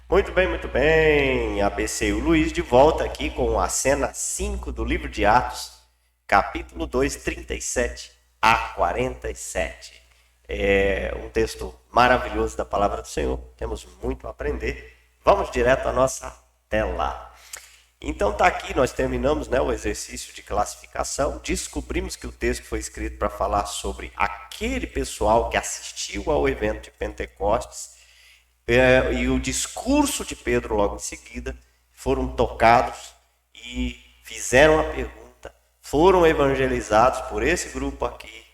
Muito bem. ABC e o Luiz de volta aqui com a cena 5 do livro de Atos, capítulo 2, 37 a 47. É um texto maravilhoso da palavra do Senhor, temos muito a aprender. Vamos direto à nossa tela. Então tá aqui, nós terminamos, né, o exercício de classificação, descobrimos que o texto foi escrito para falar sobre aquele pessoal que assistiu ao evento de Pentecostes, e o discurso de Pedro logo em seguida, foram tocados e fizeram a pergunta, foram evangelizados por esse grupo aqui,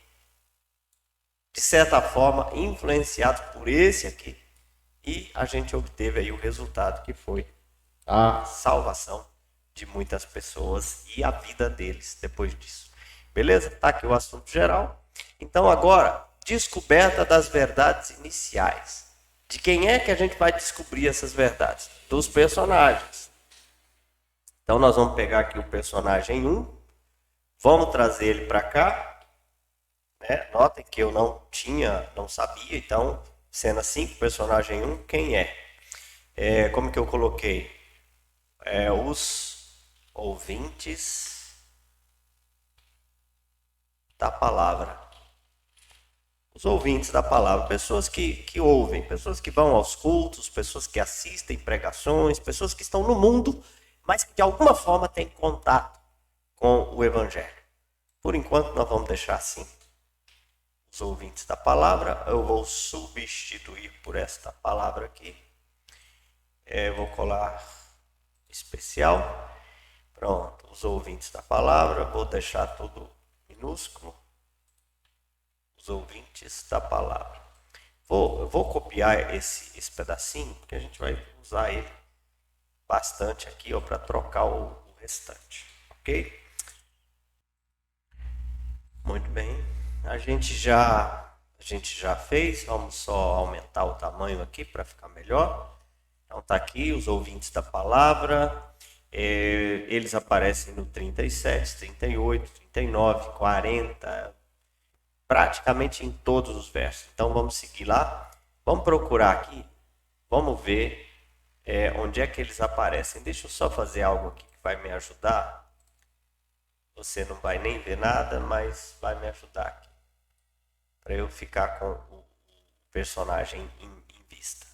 de certa forma influenciados por esse aqui, e a gente obteve aí o resultado que foi a salvação de muitas pessoas e a vida deles depois disso. Beleza? Tá aqui o assunto geral. Então agora, descoberta das verdades iniciais. De quem é que a gente vai descobrir essas verdades? Dos personagens. Então nós vamos pegar aqui o personagem 1, vamos trazer ele para cá. Né? Notem que eu não sabia, então cena 5, personagem 1, quem é? Como que eu coloquei? Os ouvintes da palavra. Os ouvintes da palavra, pessoas que ouvem, pessoas que vão aos cultos, pessoas que assistem pregações, pessoas que estão no mundo, mas que de alguma forma têm contato com o Evangelho. Por enquanto, nós vamos deixar assim. Os ouvintes da palavra, eu vou substituir por esta palavra aqui. Vou colar especial. Pronto, os ouvintes da palavra, vou deixar tudo minúsculo. Os ouvintes da palavra. Eu vou copiar esse pedacinho, porque a gente vai usar ele bastante aqui para trocar o restante, ok? Muito bem, a gente já fez, vamos só aumentar o tamanho aqui para ficar melhor. Então tá aqui os ouvintes da palavra, eles aparecem no 37, 38, 39, 40, praticamente em todos os versos. Então vamos seguir lá, vamos procurar aqui, vamos ver onde é que eles aparecem. Deixa eu só fazer algo aqui que vai me ajudar. Você não vai nem ver nada, mas vai me ajudar aqui, para eu ficar com o personagem em vista.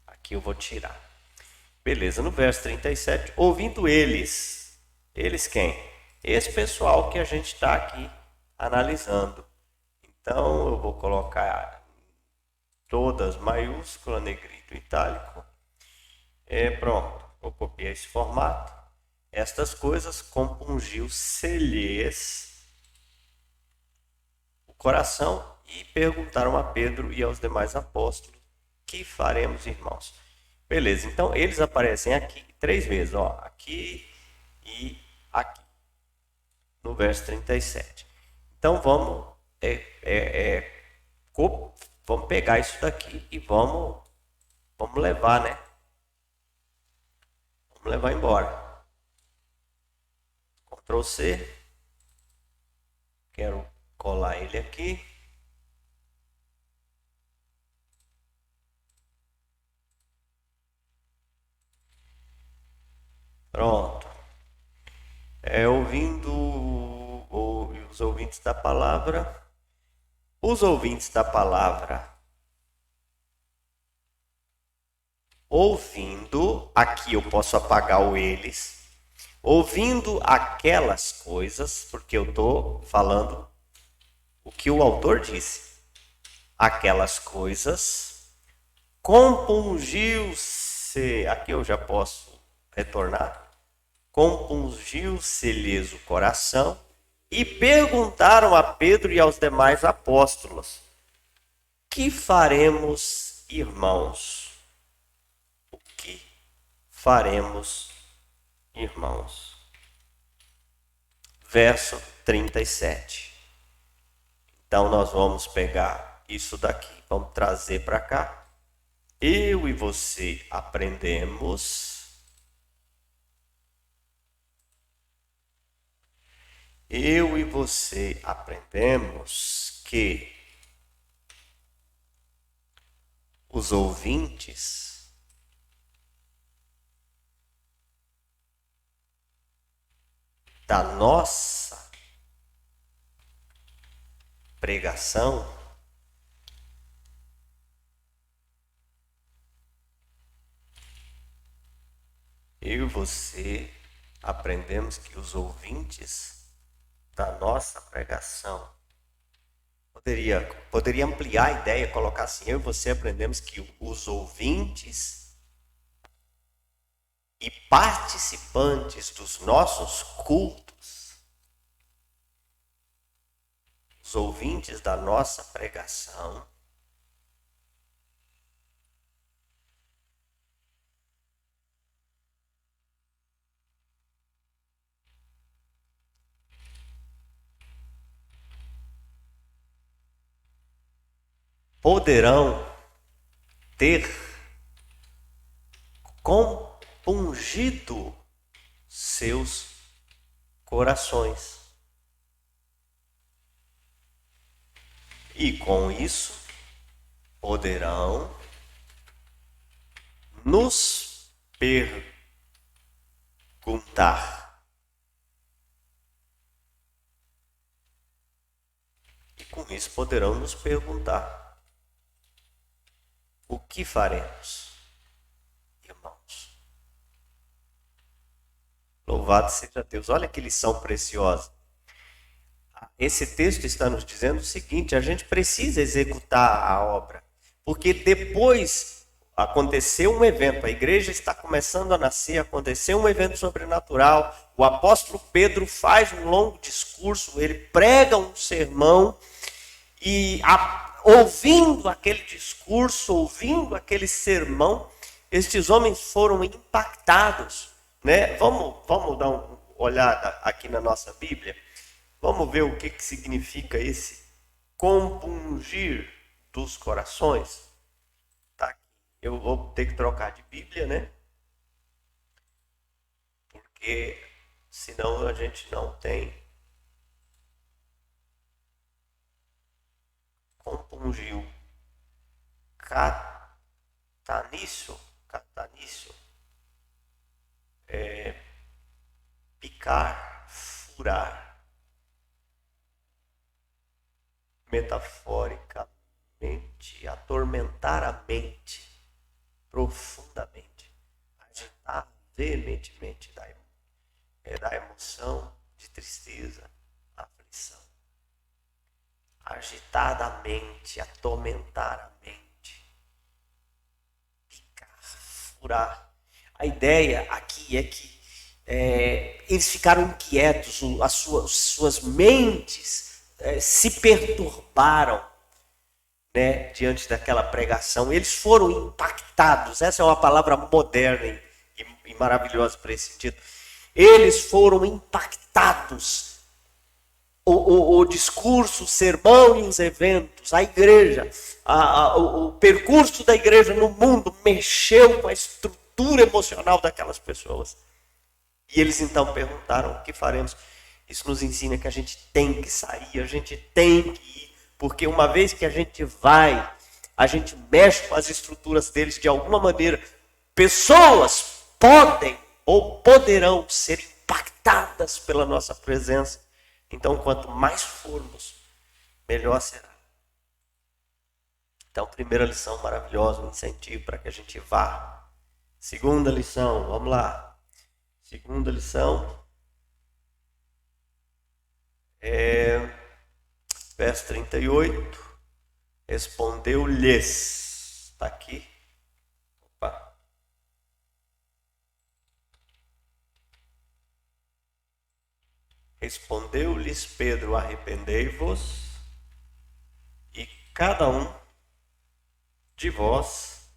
Aqui eu vou tirar. Beleza, no verso 37, ouvindo eles quem? Esse pessoal que a gente está aqui analisando. Então eu vou colocar todas maiúscula, negrito, itálico. Pronto, vou copiar esse formato. Estas coisas compungiu-se-lhes o coração e perguntaram a Pedro e aos demais apóstolos: que faremos, irmãos? Beleza, então eles aparecem aqui 3 vezes, aqui e aqui, no verso 37. Então vamos pegar isso daqui e vamos levar, né? Vamos levar embora. Ctrl C. Quero colar ele aqui. Pronto. Ouvindo os ouvintes da palavra. Os ouvintes da palavra, ouvindo, aqui eu posso apagar o eles, ouvindo aquelas coisas, porque eu estou falando o que o autor disse. Aquelas coisas, compungiu-se, aqui eu já posso retornar, compungiu-se-lhes o coração, e perguntaram a Pedro e aos demais apóstolos: que faremos, irmãos? O que faremos, irmãos? Verso 37. Então nós vamos pegar isso daqui, vamos trazer para cá. Eu e você aprendemos. Eu e você aprendemos que os ouvintes da nossa pregação, eu e você aprendemos que os ouvintes da nossa pregação, poderia ampliar a ideia, colocar assim, eu e você aprendemos que os ouvintes e participantes dos nossos cultos, os ouvintes da nossa pregação, poderão ter compungido seus corações. E com isso, poderão nos perguntar. E com isso poderão nos perguntar: o que faremos, irmãos? Louvado seja Deus. Olha que lição preciosa. Esse texto está nos dizendo o seguinte: a gente precisa executar a obra, porque depois aconteceu um evento, a igreja está começando a nascer, aconteceu um evento sobrenatural, o apóstolo Pedro faz um longo discurso, ele prega um sermão e ouvindo aquele discurso, ouvindo aquele sermão, estes homens foram impactados, né? Vamos dar uma olhada aqui na nossa Bíblia. Vamos ver o que significa esse compungir dos corações. Tá? Eu vou ter que trocar de Bíblia, né? Porque senão a gente não tem. Compungiu. Catanício. Picar, furar. Metaforicamente, atormentar a mente profundamente, agitar veementemente da emoção de tristeza, aflição. Agitar a mente, atormentar a mente, picar, furar. A ideia aqui é que eles ficaram inquietos, as suas mentes se perturbaram, né, diante daquela pregação. Eles foram impactados. Essa é uma palavra moderna e maravilhosa para esse sentido. Eles foram impactados. O discurso, o sermão e os eventos, a igreja, o percurso da igreja no mundo mexeu com a estrutura emocional daquelas pessoas. E eles então perguntaram: o que faremos? Isso nos ensina que a gente tem que sair, a gente tem que ir, porque uma vez que a gente vai, a gente mexe com as estruturas deles de alguma maneira. Pessoas podem ou poderão ser impactadas pela nossa presença. Então, quanto mais formos, melhor será. Então, primeira lição maravilhosa, um incentivo para que a gente vá. Segunda lição, vamos lá. Segunda lição. Verso 38, respondeu-lhes, está aqui, opa, respondeu-lhes Pedro: arrependei-vos e cada um de vós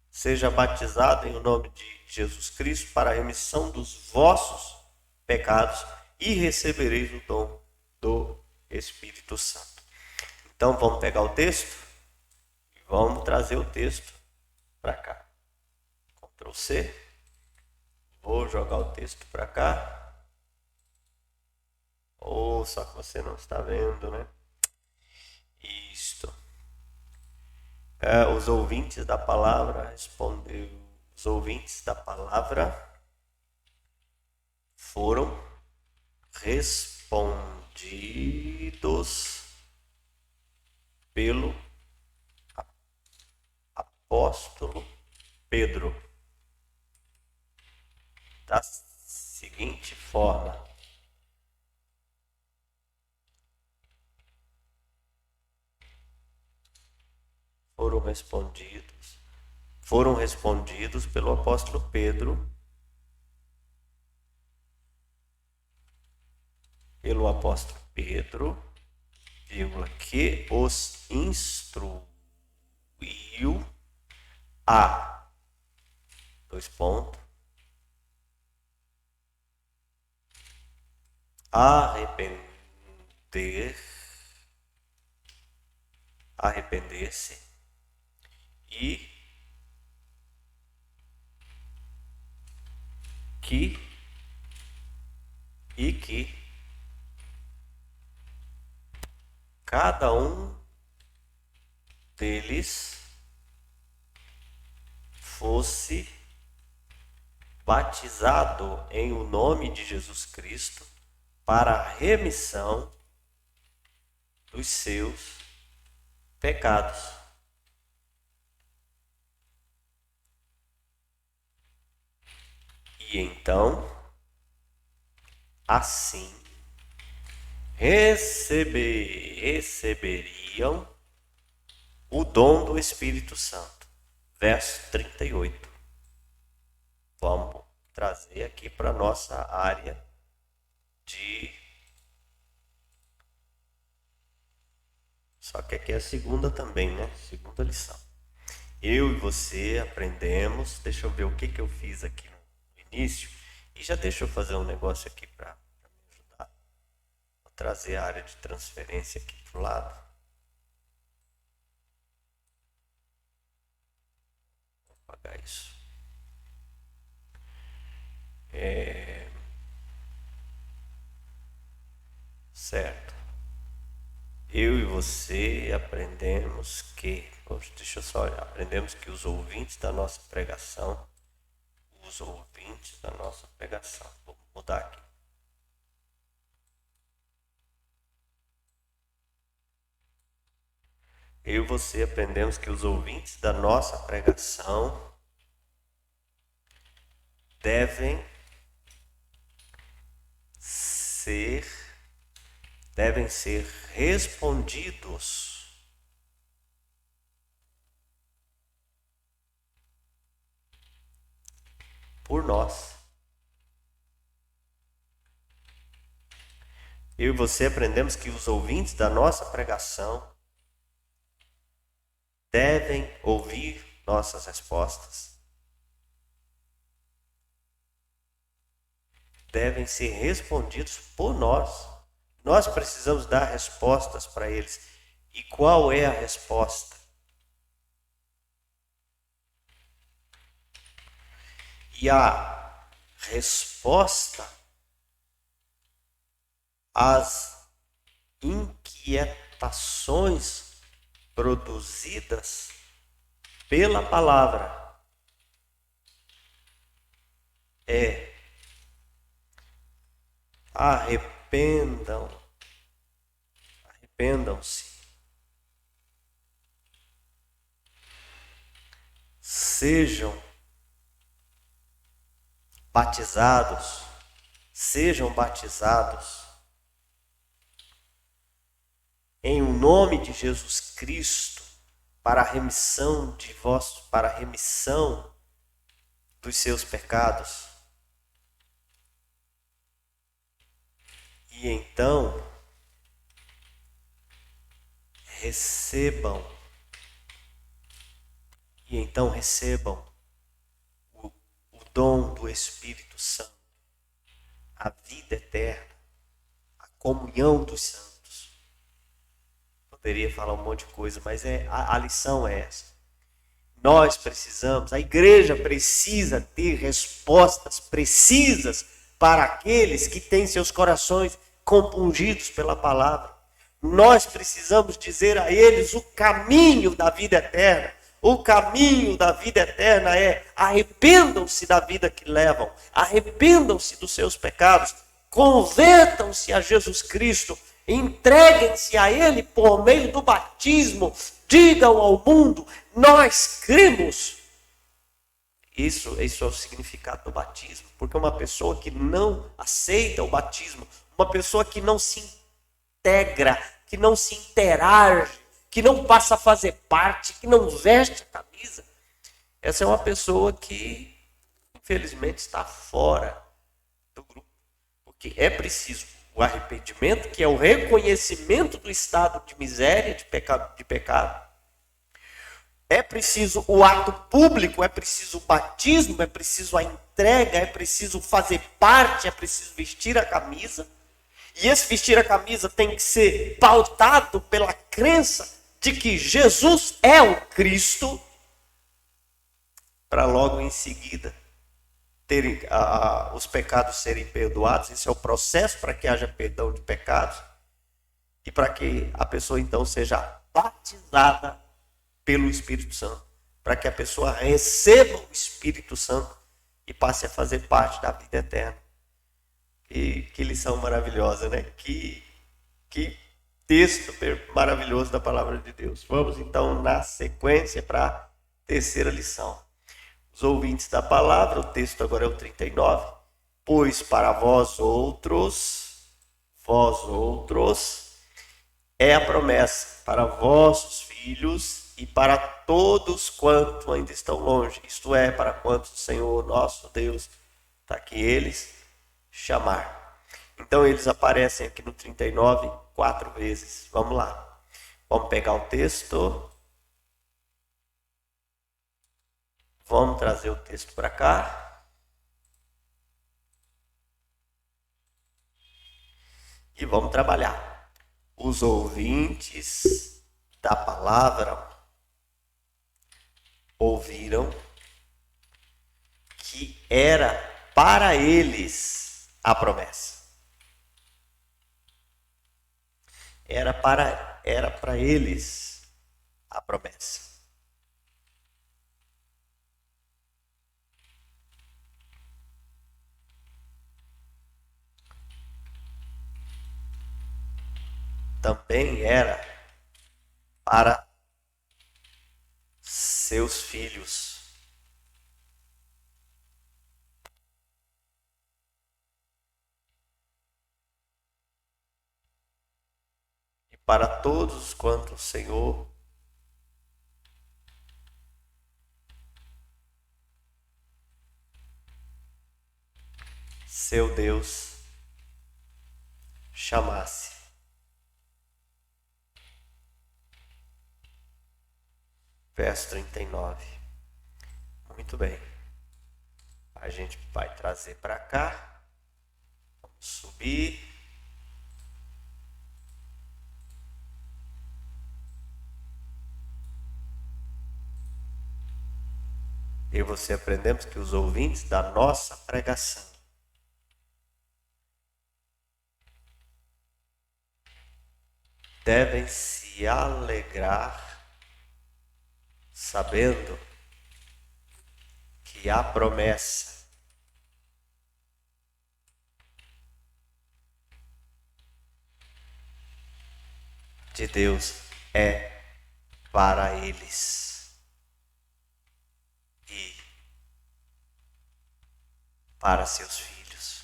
seja batizado em nome de Jesus Cristo para a remissão dos vossos pecados e recebereis o dom do Espírito Santo. Então vamos pegar o texto e vamos trazer o texto para cá. Ctrl C. Vou jogar o texto para cá. Só que você não está vendo, né? Isto. Os ouvintes da palavra respondeu. Os ouvintes da palavra foram respondidos pelo apóstolo Pedro, da seguinte forma: foram respondidos pelo apóstolo Pedro, que os instruiu a arrepender-se e que cada um deles fosse batizado em o nome de Jesus Cristo para a remissão dos seus pecados. E então, assim, receberiam o dom do Espírito Santo. Verso 38. Vamos trazer aqui para a nossa área de... Só que aqui é a segunda também, né? Segunda lição. Eu e você aprendemos... Deixa eu ver o que eu fiz aqui no início. E já deixa eu fazer um negócio aqui para me ajudar. Vou trazer a área de transferência aqui para o lado. Vou apagar isso. Certo. Eu e você aprendemos que... Deixa eu só olhar. Aprendemos que os ouvintes da nossa pregação... Vou mudar aqui. Eu e você aprendemos que os ouvintes da nossa pregação devem ser respondidos por nós. Eu e você aprendemos que os ouvintes da nossa pregação devem ouvir nossas respostas. Devem ser respondidos por nós. Nós precisamos dar respostas para eles. E qual é a resposta? E a resposta às inquietações produzidas pela palavra é: arrependam-se, sejam batizados em o nome de Jesus Cristo para a remissão dos seus pecados. E então recebam o dom do Espírito Santo, a vida eterna, a comunhão dos santos. Poderia falar um monte de coisa, mas a lição é essa. Nós precisamos, a igreja precisa ter respostas precisas para aqueles que têm seus corações compungidos pela palavra. Nós precisamos dizer a eles o caminho da vida eterna. O caminho da vida eterna é: arrependam-se da vida que levam, arrependam-se dos seus pecados, convertam-se a Jesus Cristo, entreguem-se a Ele por meio do batismo, digam ao mundo, nós cremos. Isso é o significado do batismo, porque uma pessoa que não aceita o batismo, uma pessoa que não se integra, que não se interage, que não passa a fazer parte, que não veste a camisa, essa é uma pessoa que, infelizmente, está fora do grupo. Porque é preciso o arrependimento, que é o reconhecimento do estado de miséria, de pecado. É preciso o ato público, é preciso o batismo, é preciso a entrega, é preciso fazer parte, é preciso vestir a camisa. E esse vestir a camisa tem que ser pautado pela crença de que Jesus é o Cristo, para logo em seguida os pecados serem perdoados. Esse é o processo para que haja perdão de pecados e para que a pessoa então seja batizada pelo Espírito Santo, para que a pessoa receba o Espírito Santo e passe a fazer parte da vida eterna. E que lição maravilhosa, né? Que texto maravilhoso da palavra de Deus. Vamos então na sequência para a terceira lição. Os ouvintes da palavra, o texto agora é o 39. Pois para vós outros é a promessa, para vossos filhos e para todos quanto ainda estão longe, isto é, para quantos o Senhor nosso Deus está que eles chamar. Então eles aparecem aqui no 39 4 vezes. Vamos lá. Vamos pegar o texto. Vamos trazer o texto para cá. E vamos trabalhar. Os ouvintes da palavra ouviram que era para eles a promessa. Era para eles a promessa. Também era para seus filhos. E para todos quanto o Senhor seu Deus chamasse. Verso 39. Muito bem. A gente vai trazer para cá. Vamos subir. Eu e você aprendemos que os ouvintes da nossa pregação devem se alegrar sabendo que a promessa de Deus é para eles e para seus filhos.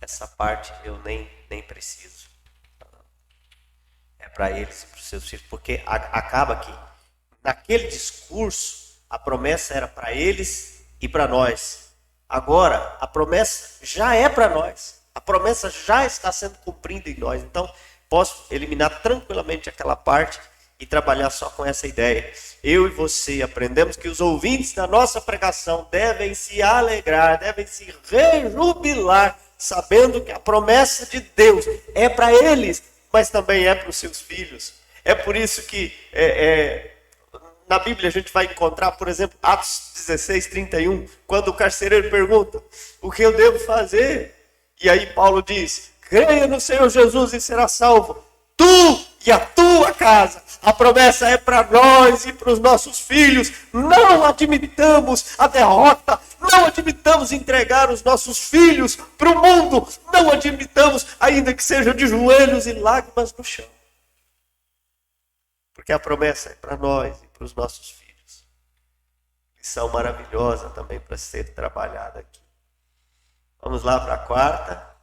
Essa parte eu nem preciso. É para eles e para os seus filhos, porque acaba que naquele discurso a promessa era para eles e para nós. Agora a promessa já é para nós, a promessa já está sendo cumprida em nós. Então posso eliminar tranquilamente aquela parte e trabalhar só com essa ideia. Eu e você aprendemos que os ouvintes da nossa pregação devem se alegrar, devem se rejubilar, sabendo que a promessa de Deus é para eles, mas também é para os seus filhos. É por isso que na Bíblia a gente vai encontrar, por exemplo, Atos 16, 31, quando o carcereiro pergunta, o que eu devo fazer? E aí Paulo diz, creia no Senhor Jesus e será salvo, tu e a tua casa. A promessa é para nós e para os nossos filhos. Não admitamos a derrota, Não admitamos entregar os nossos filhos para o mundo. Não admitamos, ainda que seja de joelhos e lágrimas no chão. Porque a promessa é para nós e para os nossos filhos. Lição maravilhosa também para ser trabalhada aqui. Vamos lá para a quarta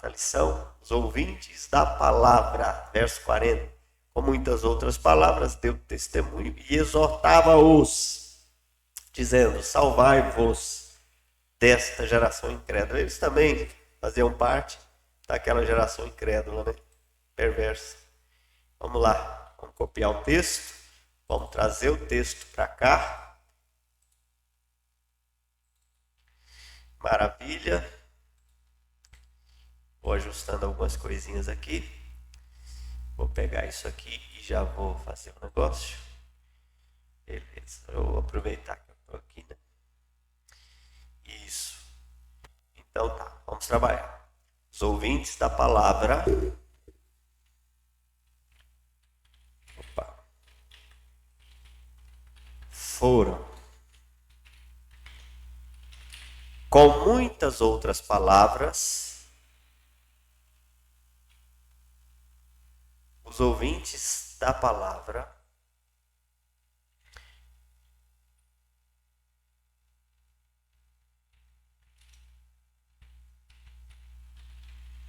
lição. Os ouvintes da palavra, verso 40. Com muitas outras palavras, deu testemunho e exortava-os, dizendo: salvai-vos desta geração incrédula. Eles também faziam parte daquela geração incrédula, né? Perversa. Vamos lá, vamos copiar o texto, vamos trazer o texto para cá. Maravilha. Vou ajustando algumas coisinhas aqui. Vou pegar isso aqui e já vou fazer o negócio. Beleza, eu vou aproveitar que eu estou aqui, né? Isso. Então tá, vamos trabalhar. Os ouvintes da palavra. Foram, com muitas outras palavras, os ouvintes da palavra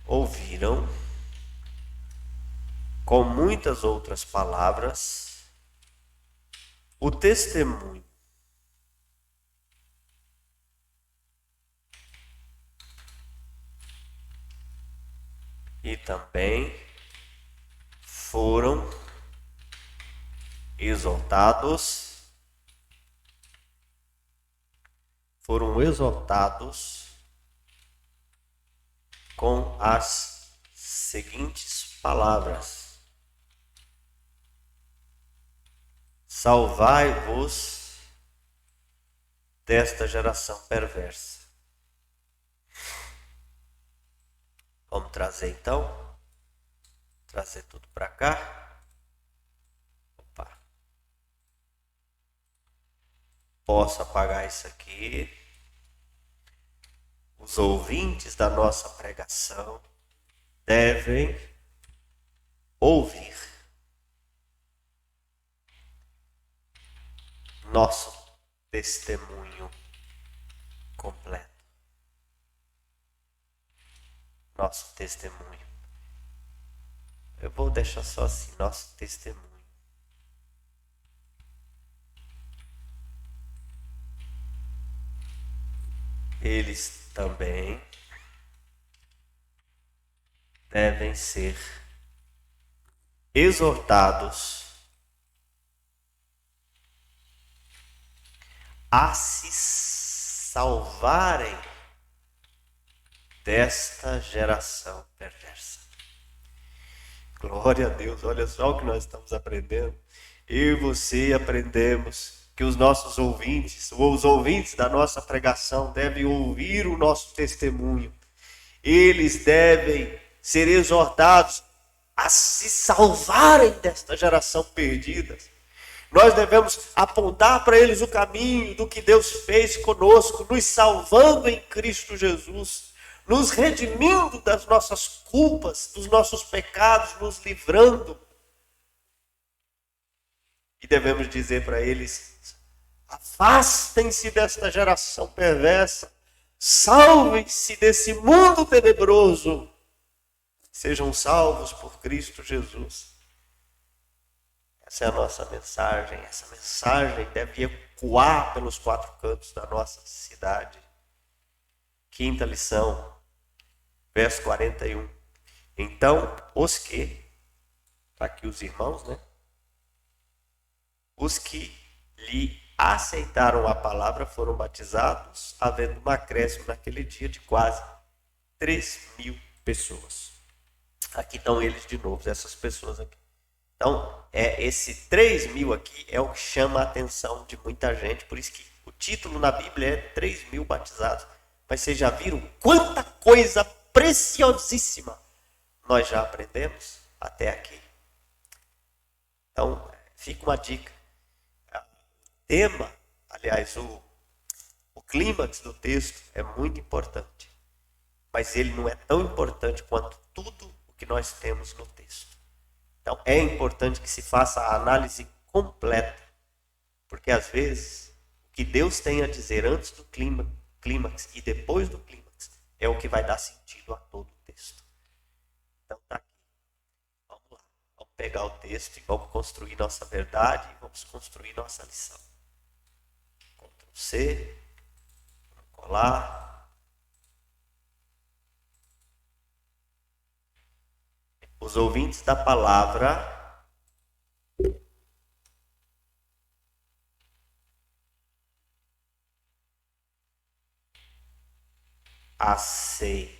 ouviram, com muitas outras palavras, o testemunho e também foram exortados com as seguintes palavras: salvai-vos desta geração perversa. Vamos trazer então, trazer tudo para cá. Opa. Posso apagar isso aqui. Os ouvintes da nossa pregação devem ouvir nosso testemunho completo. Nosso testemunho. Eu vou deixar só assim, nosso testemunho. Eles também devem ser exortados a se salvarem desta geração perversa. Glória a Deus, olha só o que nós estamos aprendendo. Eu e você aprendemos que os nossos ouvintes, ou os ouvintes da nossa pregação, devem ouvir o nosso testemunho. Eles devem ser exortados a se salvarem desta geração perdida. Nós devemos apontar para eles o caminho do que Deus fez conosco, nos salvando em Cristo Jesus, nos redimindo das nossas culpas, dos nossos pecados, nos livrando. E devemos dizer para eles: afastem-se desta geração perversa, salvem-se desse mundo tenebroso, sejam salvos por Cristo Jesus. Essa é a nossa mensagem. Essa mensagem deve ecoar pelos quatro cantos da nossa cidade. Quinta lição, verso 41. Então, os que, aqui os irmãos, né? Os que lhe aceitaram a palavra foram batizados, havendo um acréscimo naquele dia de quase 3.000 pessoas. Aqui estão eles de novo, essas pessoas aqui. Então, esse 3.000 aqui é o que chama a atenção de muita gente, por isso que o título na Bíblia é 3.000 batizados. Mas vocês já viram quanta coisa preciosíssima nós já aprendemos até aqui? Então, fica uma dica. Tema, aliás, o clímax do texto é muito importante, mas ele não é tão importante quanto tudo o que nós temos no texto. Então, é importante que se faça a análise completa, porque às vezes o que Deus tem a dizer antes do clímax e depois do clímax é o que vai dar sentido a todo o texto. Então, tá aqui. Vamos lá. Vamos pegar o texto e vamos construir nossa verdade e vamos construir nossa lição. Ctrl C, colar. Os ouvintes da palavra aceitando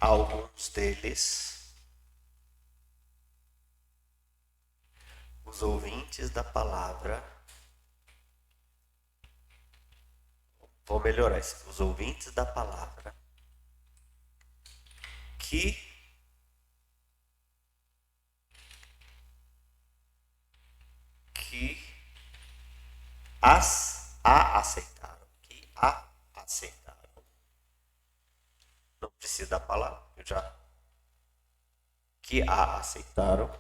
alguns deles, os ouvintes da palavra, vou melhorar isso, os ouvintes da palavra que aceitaram, não precisa da palavra, que a aceitaram,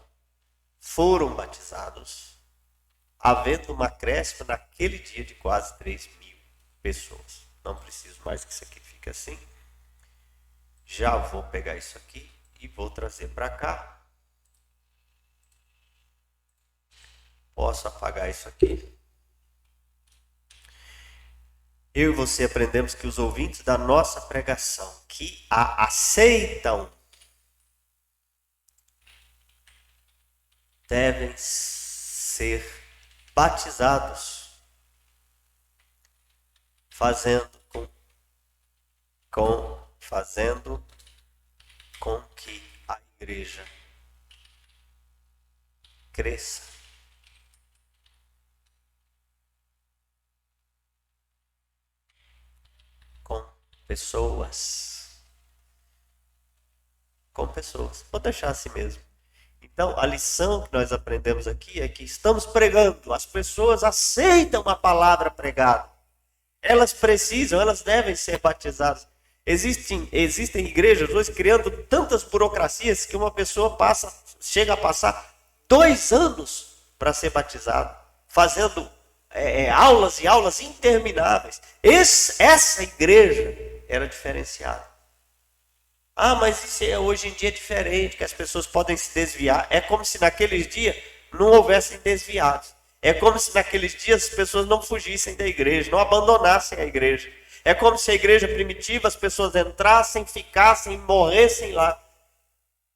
foram batizados, havendo uma acréscimo naquele dia de quase 3.000 pessoas. Não preciso mais que isso aqui fique assim. Já vou pegar isso aqui e vou trazer para cá. Posso apagar isso aqui. Eu e você aprendemos que os ouvintes da nossa pregação que a aceitam devem ser batizados, fazendo com que a igreja cresça. Com pessoas. Vou deixar assim mesmo. Então, a lição que nós aprendemos aqui é que estamos pregando. As pessoas aceitam a palavra pregada. Elas devem ser batizadas. Existem igrejas hoje criando tantas burocracias que uma pessoa chega a passar 2 anos para ser batizado, fazendo aulas e aulas intermináveis. Essa igreja era diferenciada. Mas isso hoje em dia é diferente, que as pessoas podem se desviar. É como se naqueles dias não houvessem desviados. É como se naqueles dias as pessoas não fugissem da igreja, não abandonassem a igreja. É como se a igreja primitiva, as pessoas entrassem, ficassem, morressem lá.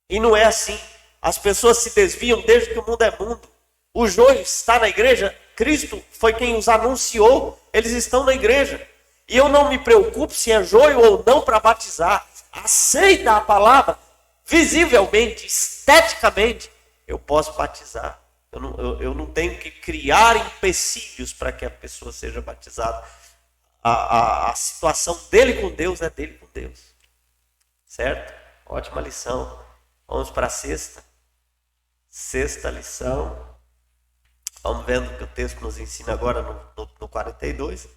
E não é assim. As pessoas se desviam desde que o mundo é mundo. O joio está na igreja. Cristo foi quem os anunciou. Eles estão na igreja. E eu não me preocupo se é joio ou não para batizar. Aceita a palavra, visivelmente, esteticamente, eu posso batizar. Eu não tenho que criar empecilhos para que a pessoa seja batizada. A situação dele com Deus é dele com Deus. Certo? Ótima lição. Vamos para a sexta lição. Vamos vendo o que o texto nos ensina agora no 42.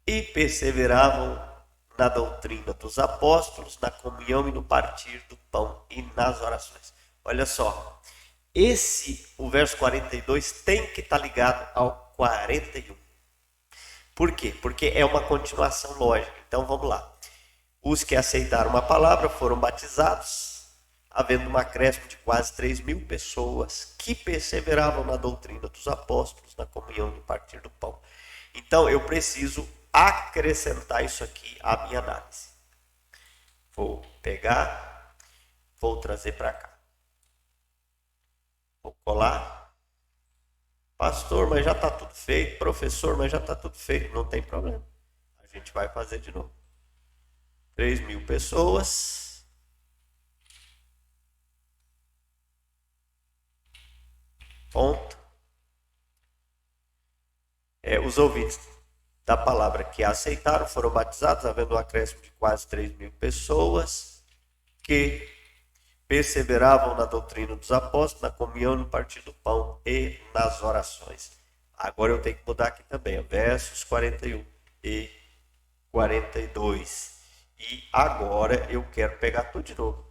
E perseveravam na doutrina dos apóstolos, na comunhão e no partir do pão e nas orações. Olha só, o verso 42 tem que estar ligado ao 41. Por quê? Porque é uma continuação lógica. Então vamos lá. Os que aceitaram a palavra foram batizados, havendo um acréscimo de quase 3.000 pessoas que perseveravam na doutrina dos apóstolos, na comunhão e no partir do pão. Então eu preciso acrescentar isso aqui à minha análise. Vou pegar, vou trazer para cá. Vou colar. Pastor, mas já está tudo feito. Professor, mas já está tudo feito. Não tem problema. A gente vai fazer de novo. 3.000 pessoas. Ponto. Os ouvintes da palavra que aceitaram foram batizados, havendo um acréscimo de quase 3.000 pessoas que perseveravam na doutrina dos apóstolos, na comunhão, no partir do pão e nas orações. Agora eu tenho que mudar aqui também, versos 41 e 42. E agora eu quero pegar tudo de novo.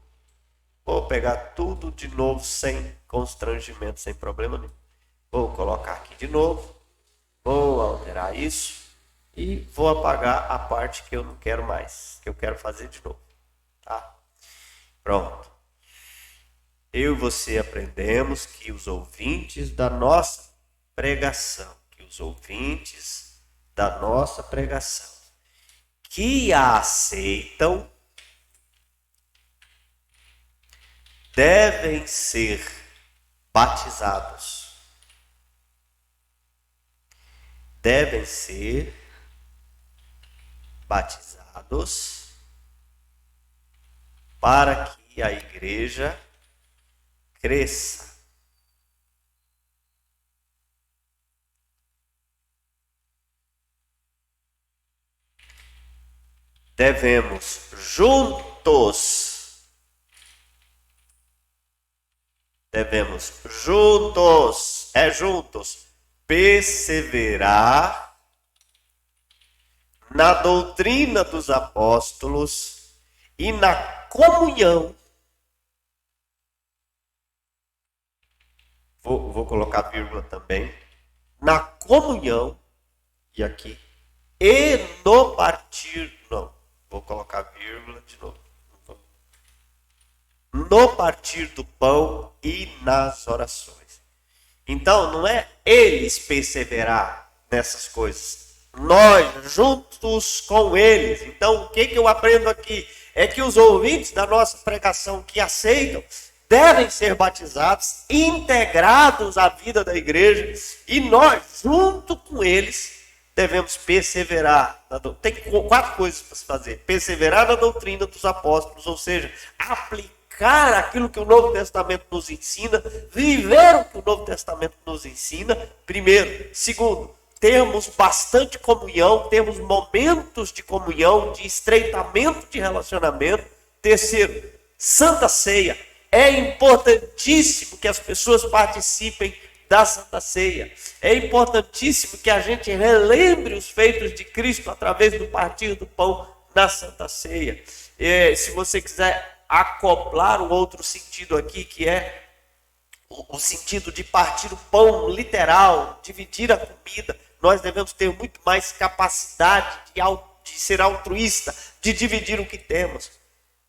Vou pegar tudo de novo sem constrangimento, sem problema nenhum. Vou colocar aqui de novo. Vou alterar isso. E vou apagar a parte que eu não quero mais, que eu quero fazer de novo. Tá? Pronto. Eu e você aprendemos que os ouvintes da nossa pregação, que a aceitam, devem ser batizados. Devem ser batizados para que a igreja cresça. Devemos juntos perseverar na doutrina dos apóstolos e na comunhão. Vou colocar vírgula também. Na comunhão, e aqui, e no partir, não, vou colocar vírgula de novo. No partir do pão e nas orações. Então, não é eles perseverar nessas coisas, nós juntos com eles. Então, o que eu aprendo aqui? É que os ouvintes da nossa pregação que aceitam devem ser batizados, integrados à vida da igreja, e nós, junto com eles, devemos perseverar. Tem 4 coisas para se fazer. Perseverar na doutrina dos apóstolos, ou seja, aplicar aquilo que o Novo Testamento nos ensina, viver o que o Novo Testamento nos ensina, primeiro. Segundo, termos bastante comunhão, termos momentos de comunhão, de estreitamento de relacionamento. Terceiro, Santa Ceia. É importantíssimo que as pessoas participem da Santa Ceia. É importantíssimo que a gente relembre os feitos de Cristo através do partir do pão na Santa Ceia. Se você quiser acoplar um outro sentido aqui, que é o sentido de partir o pão literal, dividir a comida, nós devemos ter muito mais capacidade de ser altruísta, de dividir o que temos.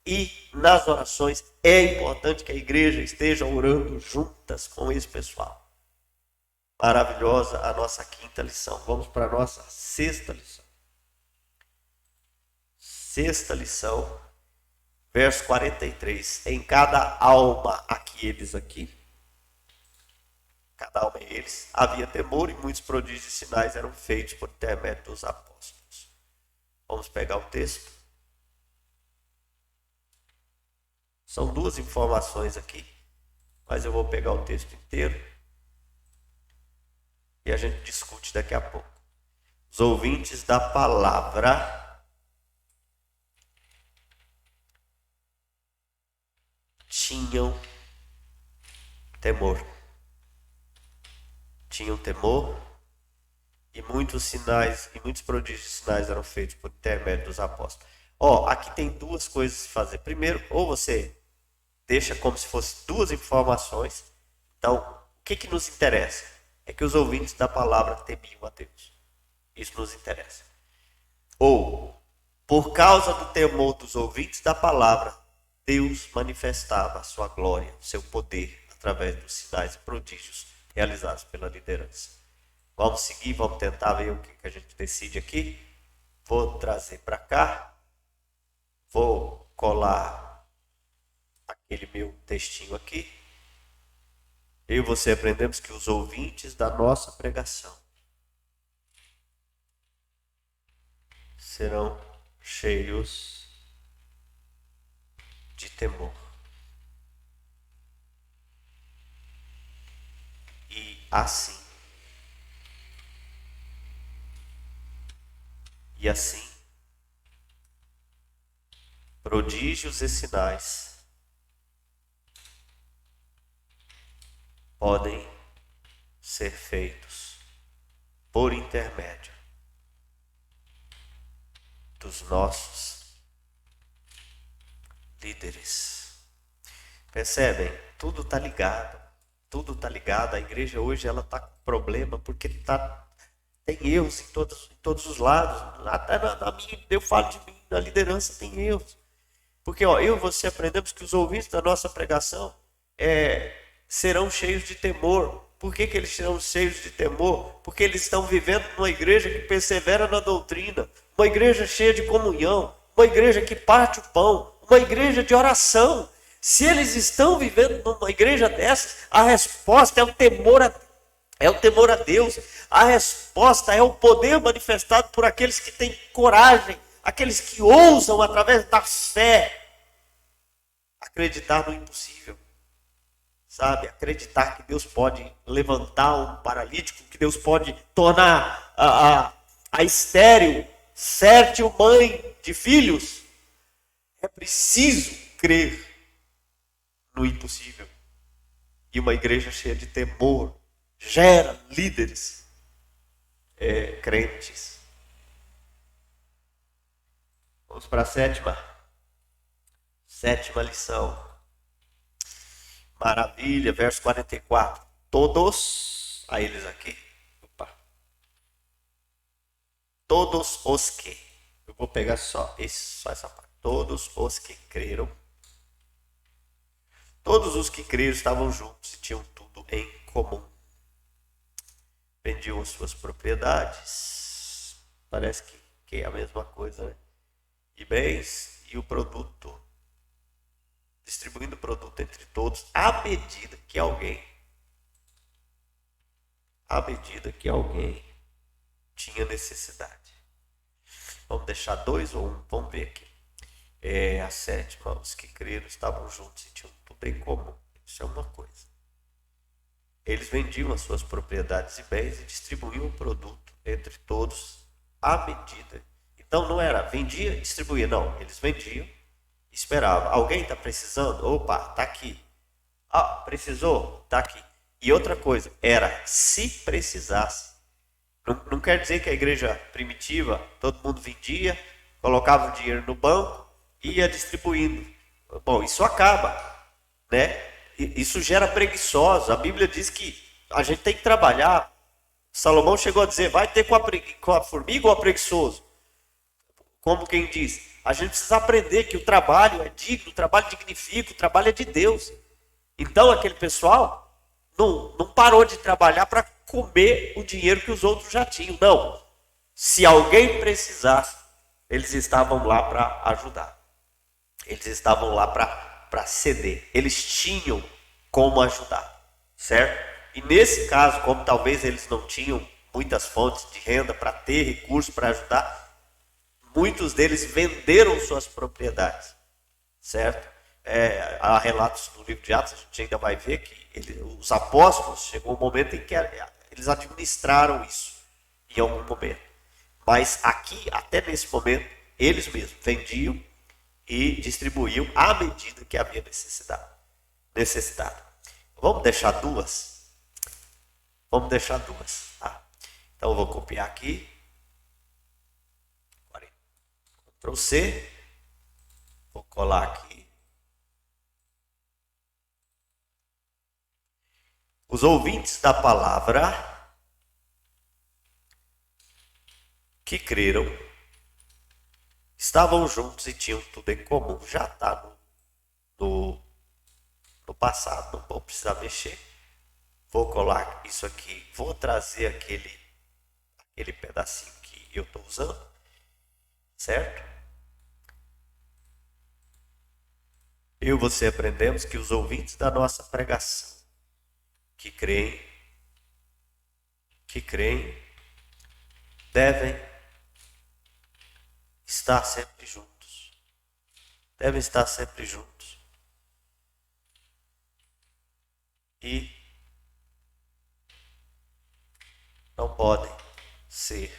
E nas orações é importante que a igreja esteja orando juntas com esse pessoal. Maravilhosa a nossa 5ª lição. Vamos para a nossa 6ª lição. 6ª lição, verso 43. Em cada alma, cada alma é eles, havia temor e muitos prodígios e sinais eram feitos por intermédio dos apóstolos. Vamos pegar o texto. São 2 informações aqui, mas eu vou pegar o texto inteiro e a gente discute daqui a pouco. Os ouvintes da palavra tinham temor. E muitos sinais e muitos prodígios e sinais eram feitos por intermédio dos apóstolos. Aqui tem 2 coisas a se fazer. Primeiro, ou você deixa como se fossem 2 informações. Então, o que nos interessa? É que os ouvintes da palavra temiam a Deus. Isso nos interessa. Ou, por causa do temor dos ouvintes da palavra, Deus manifestava a sua glória, o seu poder, através dos sinais e prodígios realizados pela liderança. Vamos seguir, vamos tentar ver o que a gente decide aqui. Vou trazer para cá. Vou colar aquele meu textinho aqui. Eu e você aprendemos que os ouvintes da nossa pregação serão cheios de temor. E assim, prodígios e sinais podem ser feitos por intermédio dos nossos líderes. Percebem? Tudo está ligado. Tudo está ligado. A igreja hoje ela está com problema porque tem erros em todos os lados. Até na minha, eu falo de mim, na liderança tem erros. Porque eu e você aprendemos que os ouvintes da nossa pregação serão cheios de temor. Por que eles serão cheios de temor? Porque eles estão vivendo numa igreja que persevera na doutrina, uma igreja cheia de comunhão, uma igreja que parte o pão, uma igreja de oração. Se eles estão vivendo numa igreja dessas, a resposta é o temor a Deus. A resposta é o poder manifestado por aqueles que têm coragem, aqueles que ousam, através da fé, acreditar no impossível. Sabe? Acreditar que Deus pode levantar um paralítico, que Deus pode tornar a estéril, fértil mãe de filhos. É preciso crer no impossível. E uma igreja cheia de temor gera líderes crentes. Vamos para a sétima lição. Maravilha, verso 44. Todos, a eles aqui. Opa. Todos os que. Eu vou pegar só essa parte. Todos os que creram. Todos os que creram estavam juntos e tinham tudo em comum. Vendiam as suas propriedades. Parece que é a mesma coisa, né? E bens e o produto. Distribuindo o produto entre todos à medida que alguém tinha necessidade. Vamos deixar 2 ou 1? Vamos ver aqui. A sétima, os que creram estavam juntos e tinham tudo em comum. Isso é uma coisa. Eles vendiam as suas propriedades e bens e distribuíam o produto entre todos à medida. Então não era vendia e distribuía, não. Eles vendiam, esperavam. Alguém está precisando? Opa, está aqui. Precisou? Está aqui. E outra coisa, era se precisasse. Não quer dizer que a igreja primitiva, todo mundo vendia, colocava o dinheiro no banco e ia distribuindo. Bom, isso acaba, né? Isso gera preguiçosos. A Bíblia diz que a gente tem que trabalhar. Salomão chegou a dizer, vai ter com a formiga ou a preguiçoso? Como quem diz, a gente precisa aprender que o trabalho é digno, o trabalho dignifica, o trabalho é de Deus. Então aquele pessoal não parou de trabalhar para comer o dinheiro que os outros já tinham. Não. Se alguém precisasse, eles estavam lá para ajudar. Eles estavam lá para ceder. Eles tinham como ajudar, certo? E nesse caso, como talvez eles não tinham muitas fontes de renda para ter recursos para ajudar, muitos deles venderam suas propriedades, certo? Há relatos no livro de Atos, a gente ainda vai ver que os apóstolos, chegou um momento em que eles administraram isso, em algum momento. Mas aqui, até nesse momento, eles mesmos vendiam e distribuíam à medida que havia necessidade. Vamos deixar duas? Tá? Então eu vou copiar aqui. Ctrl C. Vou colar aqui. Os ouvintes da palavra que creram estavam juntos e tinham tudo em comum. Já está no passado, não vou precisar mexer. Vou colar isso aqui, vou trazer aquele pedacinho que eu estou usando, certo? Eu e você aprendemos que os ouvintes da nossa pregação que creem devem estar sempre juntos. Devem estar sempre juntos. E não podem ser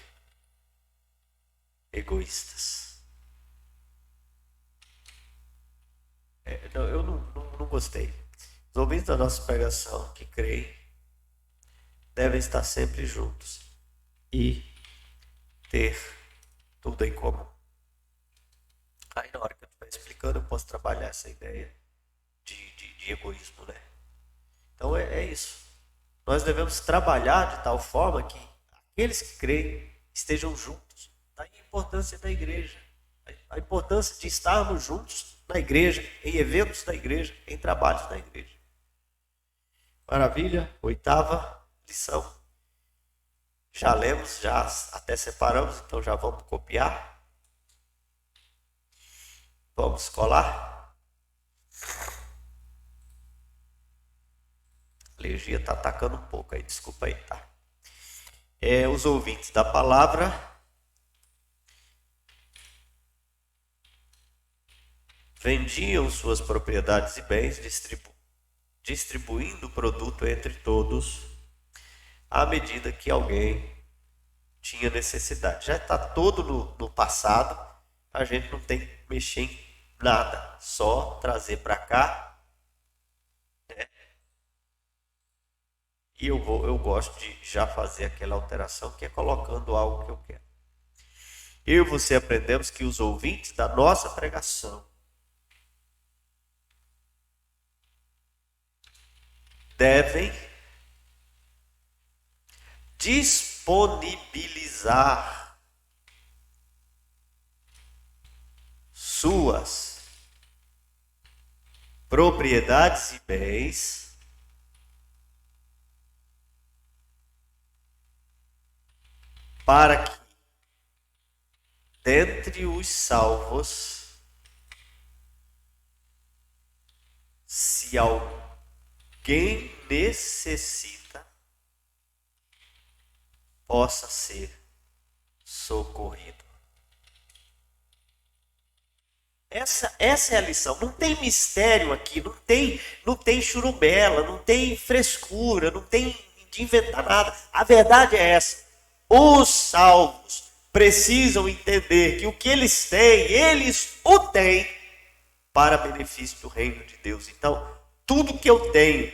egoístas. Eu não gostei. Os ouvintes da nossa pregação que creem devem estar sempre juntos e ter tudo em comum. Aí na hora que eu estiver explicando, eu posso trabalhar essa ideia de egoísmo, né? Então é isso. Nós devemos trabalhar de tal forma que aqueles que creem estejam juntos. Daí a importância da igreja. A importância de estarmos juntos na igreja, em eventos da igreja, em trabalhos da igreja. Maravilha. 8ª lição. Já lemos, já até separamos, então já vamos copiar. Vamos colar. A alergia está atacando um pouco aí, desculpa aí, tá? Os ouvintes da palavra vendiam suas propriedades e bens, distribuindo o produto entre todos, à medida que alguém tinha necessidade. Já está todo no passado, a gente não tem que mexer em nada, só trazer para cá, né? E eu gosto de já fazer aquela alteração, que é colocando algo que eu quero. Eu e você aprendemos que os ouvintes da nossa pregação devem disponibilizar suas propriedades e bens para que, dentre os salvos, se alguém necessita, possa ser socorrido. Essa é a lição. Não tem mistério aqui, não tem churubela, não tem frescura, não tem de inventar nada. A verdade é essa. Os salvos precisam entender que o que eles têm, eles o têm para benefício do reino de Deus. Então, tudo que eu tenho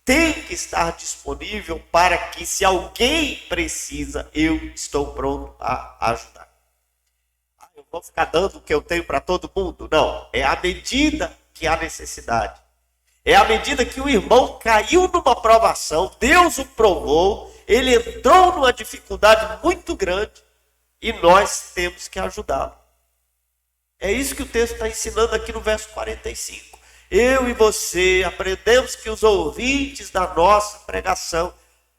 tem que estar disponível para que, se alguém precisa, eu estou pronto a ajudar. Eu vou ficar dando o que eu tenho para todo mundo? Não, é à medida que há necessidade. É à medida que o irmão caiu numa provação, Deus o provou, ele entrou numa dificuldade muito grande e nós temos que ajudá-lo. É isso que o texto está ensinando aqui no verso 45. Eu e você aprendemos que os ouvintes da nossa pregação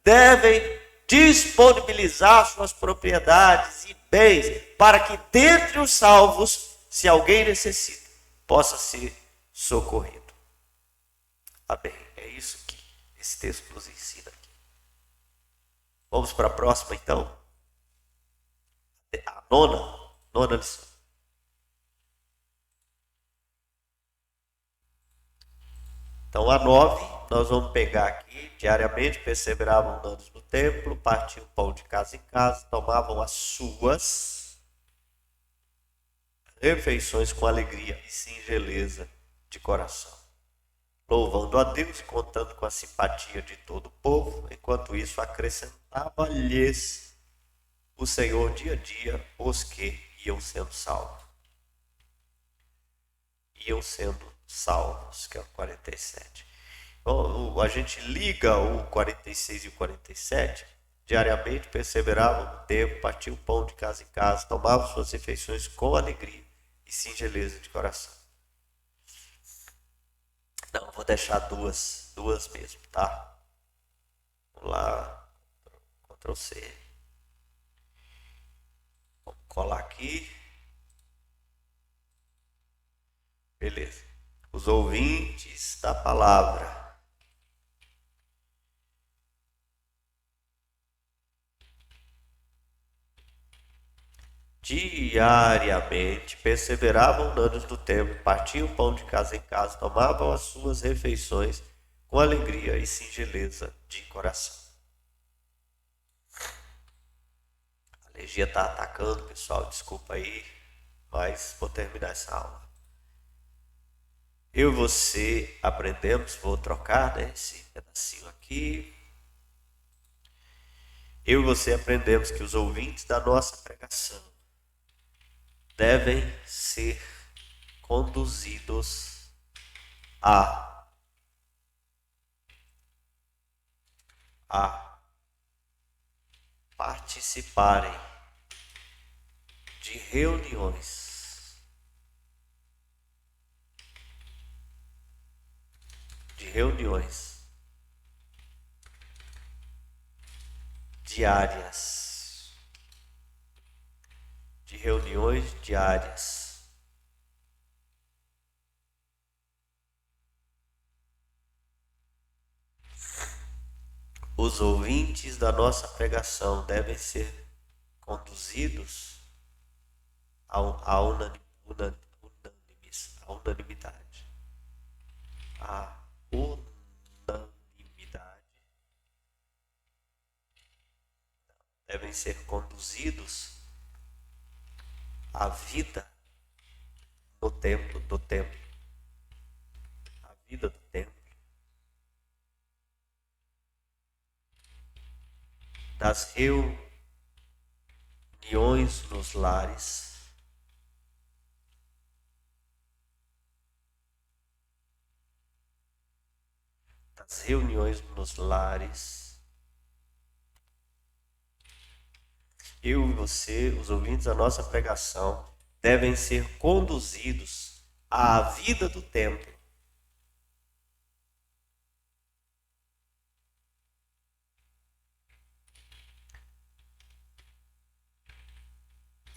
devem disponibilizar suas propriedades e bens para que, dentre os salvos, se alguém necessita, possa ser socorrido. Amém. É isso que esse texto nos ensina aqui. Vamos para a próxima, então. A nona lição. Então, a 9, nós vamos pegar aqui. Diariamente perseveravam dando no templo, partiam pão de casa em casa, tomavam as suas refeições com alegria e singeleza de coração, louvando a Deus e contando com a simpatia de todo o povo. Enquanto isso, acrescentava-lhes o Senhor dia a dia os que iam sendo salvos. Que é o 47. Então, a gente liga o 46 e o 47. Diariamente perseveravam no templo, partiam pão de casa em casa, tomavam suas refeições com alegria e singeleza de coração. Não, vou deixar duas mesmo, tá? Vamos lá, Ctrl C. Vamos colar aqui. Beleza. Os ouvintes da palavra diariamente perseveravam nos anos do tempo, partiam o pão de casa em casa, tomavam as suas refeições com alegria e singeleza de coração. A alergia está atacando, pessoal, desculpa aí, mas vou terminar essa aula. Eu e você aprendemos, vou trocar, né, esse pedacinho aqui. Eu e você aprendemos que os ouvintes da nossa pregação devem ser conduzidos a participarem de reuniões diárias, de reuniões diárias. Os ouvintes da nossa pregação devem ser conduzidos à unanimidade. A unanimidade. Devem ser conduzidos à vida no templo, a vida do templo, das reuniões nos lares, eu e você, os ouvintes da nossa pregação, devem ser conduzidos à vida do templo.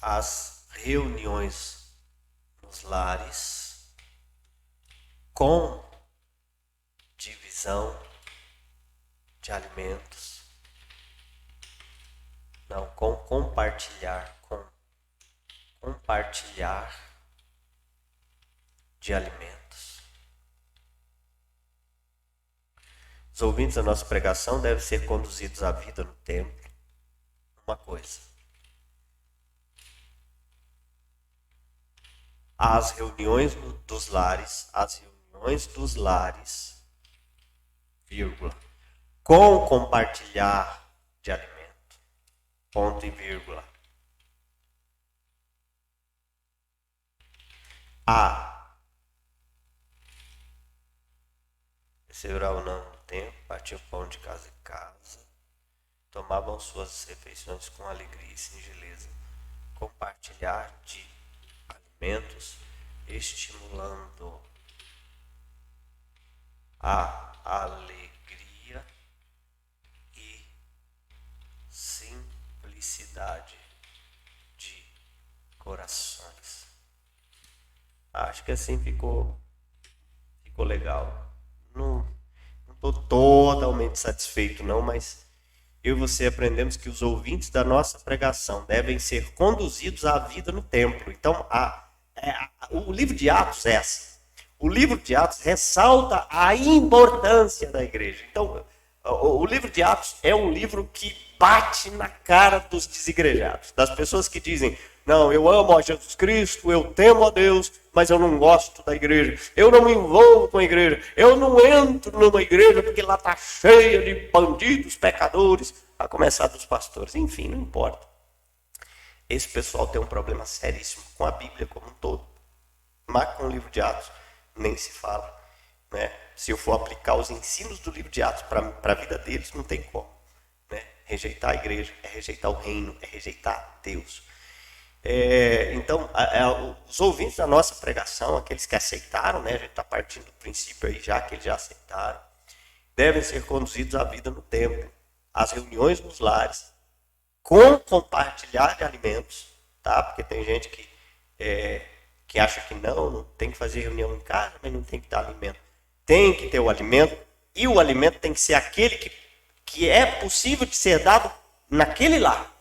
As reuniões nos lares com divisão de alimentos, não, com compartilhar de alimentos. Os ouvintes da nossa pregação devem ser conduzidos à vida no templo. Uma coisa. As reuniões dos lares, vírgula, com compartilhar de alimento, ponto e vírgula. Perseverar não no tempo, partiam pão de casa em casa, tomavam suas refeições com alegria e singeleza, compartilhar de alimentos, estimulando a alegria e simplicidade de corações. Acho que assim ficou legal. Não estou totalmente satisfeito não, mas eu e você aprendemos que os ouvintes da nossa pregação devem ser conduzidos à vida no templo. Então, o livro de Atos é assim. O livro de Atos ressalta a importância da igreja. Então, o livro de Atos é um livro que bate na cara dos desigrejados, das pessoas que dizem: não, eu amo a Jesus Cristo, eu temo a Deus, mas eu não gosto da igreja. Eu não me envolvo com a igreja. Eu não entro numa igreja porque lá está cheia de bandidos, pecadores, a começar dos pastores. Enfim, não importa. Esse pessoal tem um problema seríssimo com a Bíblia como um todo. Mas com o livro de Atos nem se fala, né? Se eu for aplicar os ensinos do livro de Atos para a vida deles, não tem como, né? Rejeitar a igreja é rejeitar o reino, é rejeitar Deus. Então, os ouvintes da nossa pregação, aqueles que aceitaram, né, a gente está partindo do princípio aí já que eles já aceitaram, devem ser conduzidos à vida no templo, às reuniões nos lares, com compartilhar de alimentos, tá? Porque tem gente que acha que não tem que fazer reunião em casa, mas não tem que dar alimento. Tem que ter o alimento, e o alimento tem que ser aquele que é possível de ser dado naquele lar.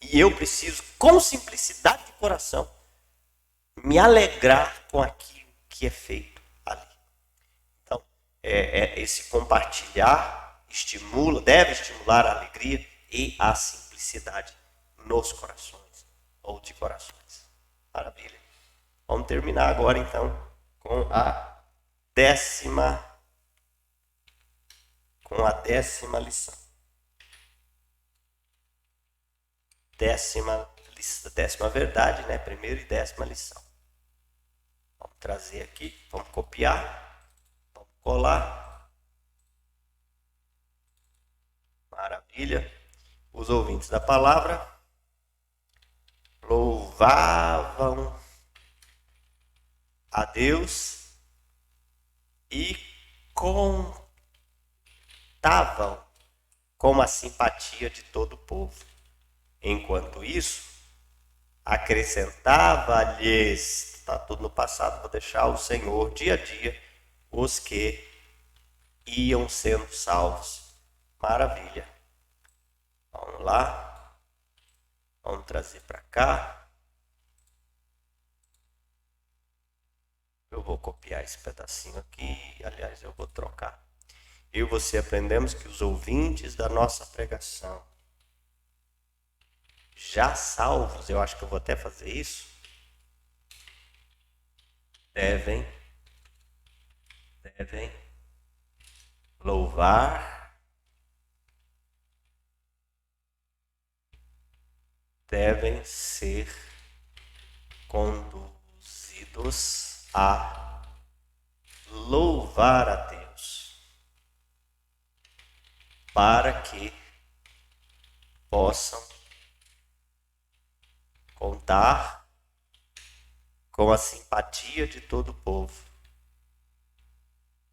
E eu preciso, com simplicidade de coração, me alegrar com aquilo que é feito ali. Então, esse compartilhar deve estimular a alegria e a simplicidade nos corações, ou de corações. Maravilha. Vamos terminar agora, então, com a décima lição. Décima verdade, né? Primeira e 10ª lição. Vamos trazer aqui, vamos copiar, vamos colar. Maravilha. Os ouvintes da palavra louvavam a Deus e contavam com a simpatia de todo o povo. Enquanto isso, acrescentava-lhes, está tudo no passado, vou deixar o Senhor dia a dia, os que iam sendo salvos. Maravilha. Vamos lá. Vamos trazer para cá. Eu vou copiar esse pedacinho aqui. Aliás, eu vou trocar. Eu e você aprendemos que os ouvintes da nossa pregação, já salvos, eu acho que eu vou até fazer isso, devem louvar, devem ser conduzidos a louvar a Deus, para que possam contar com a simpatia de todo o povo,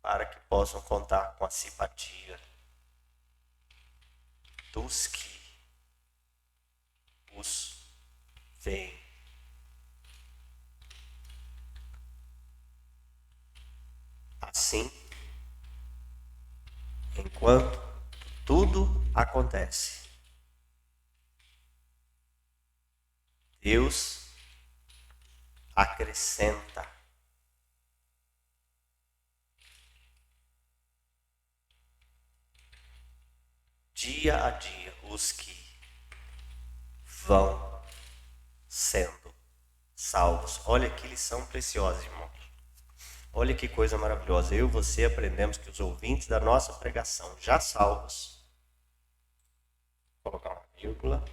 para que possam contar com a simpatia dos que os veem. Assim, enquanto tudo acontece, Deus acrescenta dia a dia os que vão sendo salvos. Olha que lição preciosa, irmãos. Olha que coisa maravilhosa. Eu e você aprendemos que os ouvintes da nossa pregação, já salvos, vou colocar uma vírgula.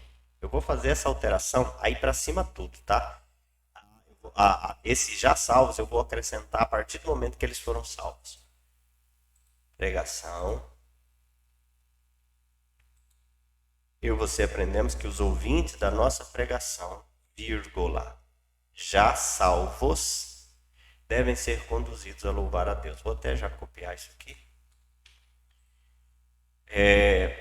Eu vou fazer essa alteração aí para cima tudo, tá? Esses já salvos eu vou acrescentar a partir do momento que eles foram salvos. Pregação. Eu e você aprendemos que os ouvintes da nossa pregação, vírgula, já salvos, devem ser conduzidos a louvar a Deus. Vou até já copiar isso aqui.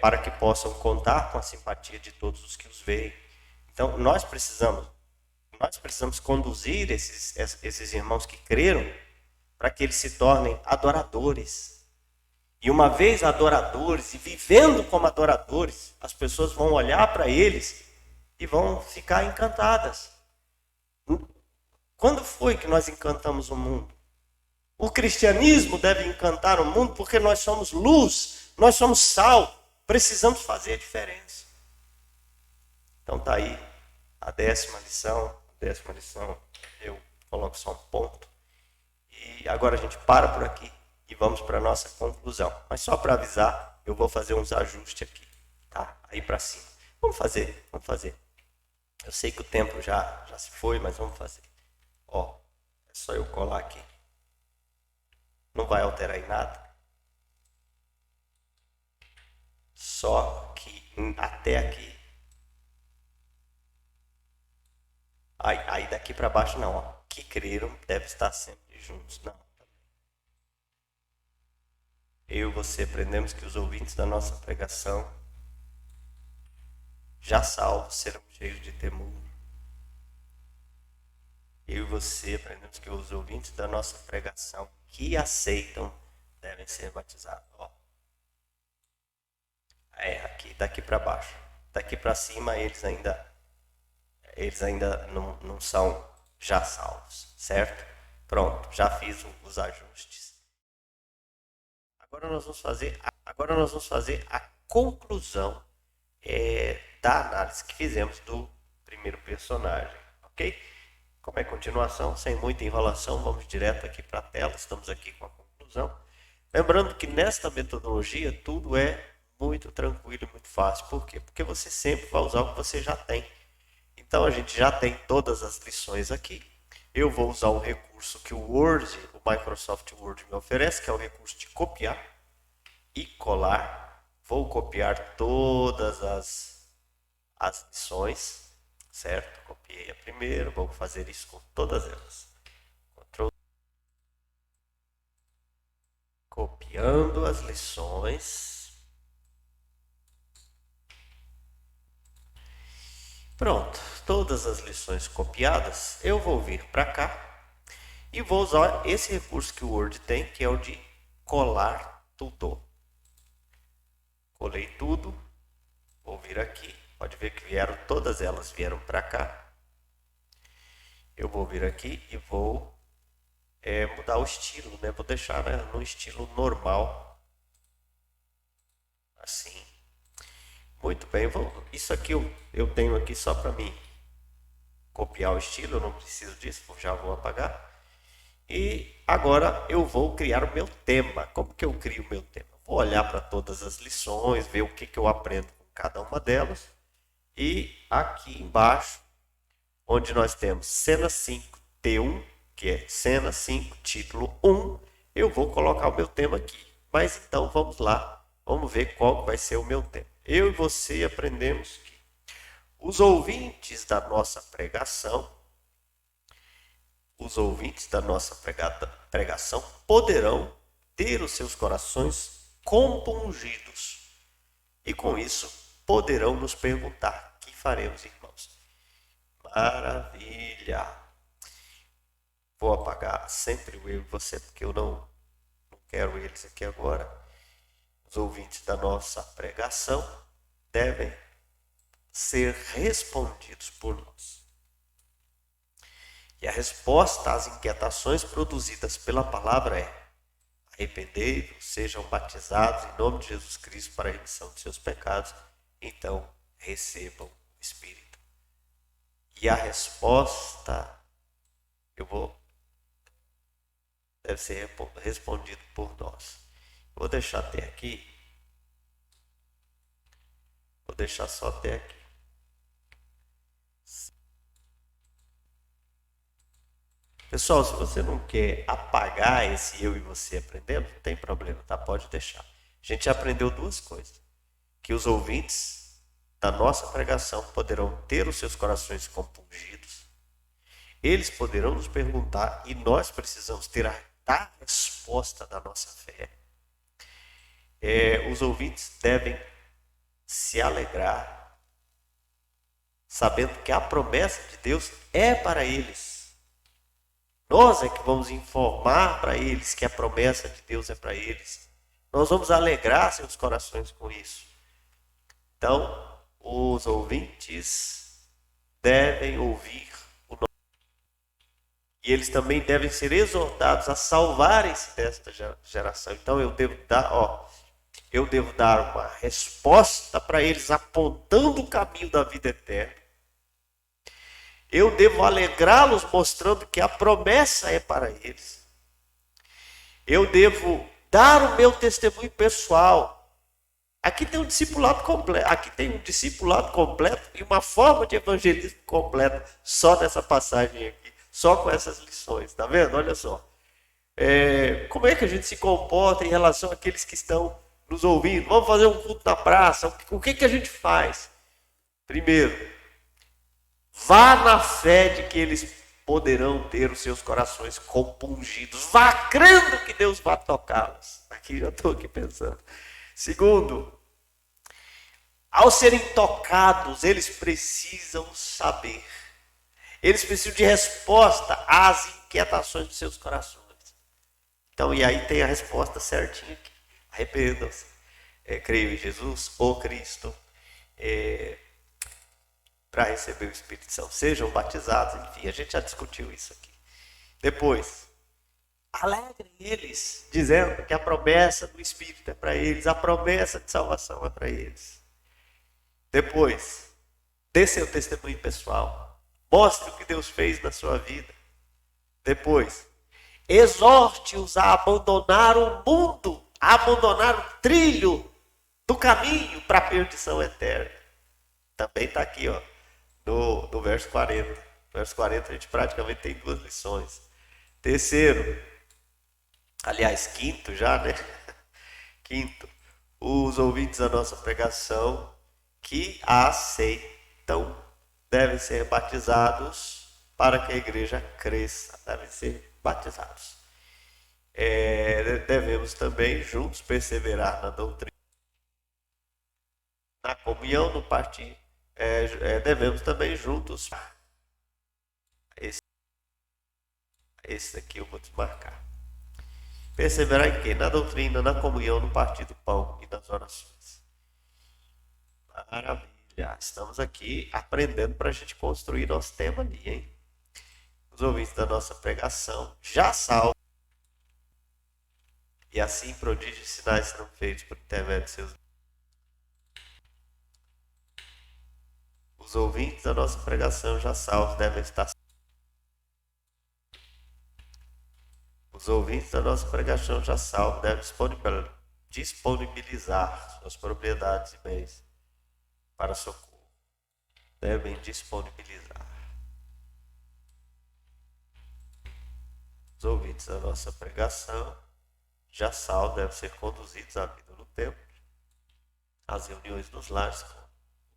Para que possam contar com a simpatia de todos os que os veem. Então, nós precisamos conduzir esses irmãos que creram para que eles se tornem adoradores. E uma vez adoradores e vivendo como adoradores, as pessoas vão olhar para eles e vão ficar encantadas. Quando foi que nós encantamos o mundo? O cristianismo deve encantar o mundo porque nós somos luz, nós somos sal, precisamos fazer a diferença. Então tá aí a 10ª lição. 10ª lição, eu coloco só um ponto. E agora a gente para por aqui e vamos para a nossa conclusão. Mas só para avisar, eu vou fazer uns ajustes aqui, tá? Aí para cima. Vamos fazer. Eu sei que o tempo já se foi, mas vamos fazer. Ó, é só eu colar aqui. Não vai alterar em nada. Só que até aqui. Aí daqui para baixo não, ó. Que creram deve estar sempre juntos. Não. Eu e você aprendemos que os ouvintes da nossa pregação, já salvos, serão cheios de temor. Eu e você aprendemos que os ouvintes da nossa pregação que aceitam devem ser batizados. Ó. Aqui, daqui para baixo. Daqui para cima eles ainda não são já salvos, certo? Pronto, já fiz os ajustes. Agora nós vamos fazer a conclusão da análise que fizemos do primeiro personagem, ok? Como é continuação, sem muita enrolação, vamos direto aqui para a tela. Estamos aqui com a conclusão. conclusão. Lembrando que nesta metodologia tudo é muito tranquilo e muito fácil. Por quê? Porque você sempre vai usar o que você já tem. Então a gente já tem todas as lições aqui. Eu vou usar um recurso que o Word, o Microsoft Word me oferece, que é o recurso de copiar e colar. Vou copiar todas as lições, certo? Copiei a primeira, vou fazer isso com todas elas. Copiando as lições. Pronto, todas as lições copiadas, eu vou vir para cá e vou usar esse recurso que o Word tem, que é o de colar tudo. Colei tudo, vou vir aqui, pode ver que todas elas vieram para cá. Eu vou vir aqui e vou mudar o estilo, né? Vou deixar no estilo normal, assim. Muito bem, isso aqui eu tenho aqui só para mim copiar o estilo, eu não preciso disso, já vou apagar. E agora eu vou criar o meu tema. Como que eu crio o meu tema? Vou olhar para todas as lições, ver o que eu aprendo com cada uma delas. E aqui embaixo, onde nós temos cena 5, T1, que é cena 5, título 1, eu vou colocar o meu tema aqui. Mas então vamos lá, vamos ver qual vai ser o meu tema. Eu e você aprendemos que os ouvintes da nossa pregação poderão ter os seus corações compungidos. E com isso poderão nos perguntar: o que faremos, irmãos? Maravilha! Vou apagar sempre o eu e você, porque eu não quero eles aqui agora. Os ouvintes da nossa pregação devem ser respondidos por nós. E a resposta às inquietações produzidas pela palavra é: arrependei-vos, sejam batizados em nome de Jesus Cristo para a remissão de seus pecados, então recebam o Espírito. E a resposta deve ser respondido por nós. Vou deixar até aqui. Vou deixar só até aqui. Pessoal, se você não quer apagar esse eu e você aprendendo, não tem problema, tá? Pode deixar. A gente aprendeu duas coisas. Que os ouvintes da nossa pregação poderão ter os seus corações compungidos. Eles poderão nos perguntar e nós precisamos ter a resposta da nossa fé. Os ouvintes devem se alegrar, sabendo que a promessa de Deus é para eles. Nós é que vamos informar para eles que a promessa de Deus é para eles. Nós vamos alegrar seus corações com isso. Então, os ouvintes devem ouvir o nome. E eles também devem ser exortados a salvarem-se desta geração. Então, eu devo dar uma resposta para eles apontando o caminho da vida eterna. Eu devo alegrá-los mostrando que a promessa é para eles. Eu devo dar o meu testemunho pessoal. Aqui tem um discipulado completo, e uma forma de evangelismo completa só nessa passagem aqui, só com essas lições, tá vendo? Olha só. Como é que a gente se comporta em relação àqueles que estão nos ouvindo? Vamos fazer um culto na praça? O que a gente faz? Primeiro, vá na fé de que eles poderão ter os seus corações compungidos. Vá crendo que Deus vai tocá-los. Aqui já estou pensando. Segundo, ao serem tocados, eles precisam saber. Eles precisam de resposta às inquietações dos seus corações. Então, e aí tem a resposta certinha aqui. Arrependam-se. Creio em Jesus, o Cristo, para receber o Espírito Santo. Sejam batizados, enfim, a gente já discutiu isso aqui. Depois, alegrem eles, dizendo que a promessa do Espírito é para eles, a promessa de salvação é para eles. Depois, dê seu testemunho pessoal. Mostre o que Deus fez na sua vida. Depois, exorte-os a abandonar o mundo, a abandonar o trilho do caminho para a perdição eterna. Também está aqui, ó, no verso 40. No verso 40 a gente praticamente tem 2 lições. Terceiro, aliás, quinto já, né? Quinto, os ouvintes da nossa pregação que a aceitam devem ser batizados para que a igreja cresça. Devem ser batizados. Devemos também juntos perseverar na doutrina, na comunhão, no partir. Devemos também juntos. Esse aqui eu vou desmarcar. Perseverar em quê? Na doutrina, na comunhão, no partir do pão e nas orações. Maravilha. Estamos aqui aprendendo para a gente construir nosso tema ali, hein? Os ouvintes da nossa pregação já salvos. E assim prodígios e sinais serão feitos por intermédio de seus. Os ouvintes da nossa pregação já salvos devem estar. Os ouvintes da nossa pregação já salvos devem disponibilizar suas propriedades e bens para socorro. Devem disponibilizar. Os ouvintes da nossa pregação já salvos devem ser conduzidos à vida no templo, às reuniões nos lares,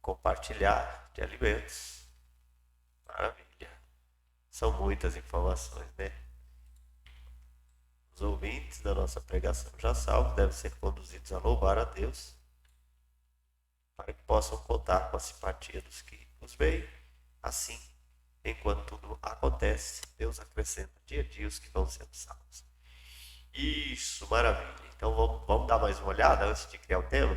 compartilhar de alimentos. Maravilha. São muitas informações, né? Os ouvintes da nossa pregação já salvos devem ser conduzidos a louvar a Deus, para que possam contar com a simpatia dos que os veem. Assim, enquanto tudo acontece, Deus acrescenta dia a dia os que vão sendo salvos. Isso, maravilha. Então vamos dar mais uma olhada antes de criar o tema?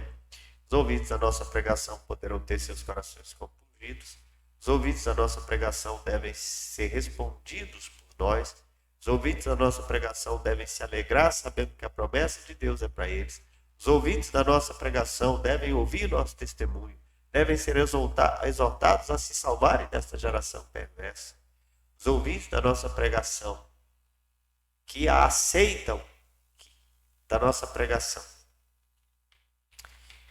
Os ouvintes da nossa pregação poderão ter seus corações compungidos. Os ouvintes da nossa pregação devem ser respondidos por nós. Os ouvintes da nossa pregação devem se alegrar sabendo que a promessa de Deus é para eles. Os ouvintes da nossa pregação devem ouvir nosso testemunho. Devem ser exortados a se salvarem desta geração perversa. Os ouvintes da nossa pregação que a aceitam, da nossa pregação,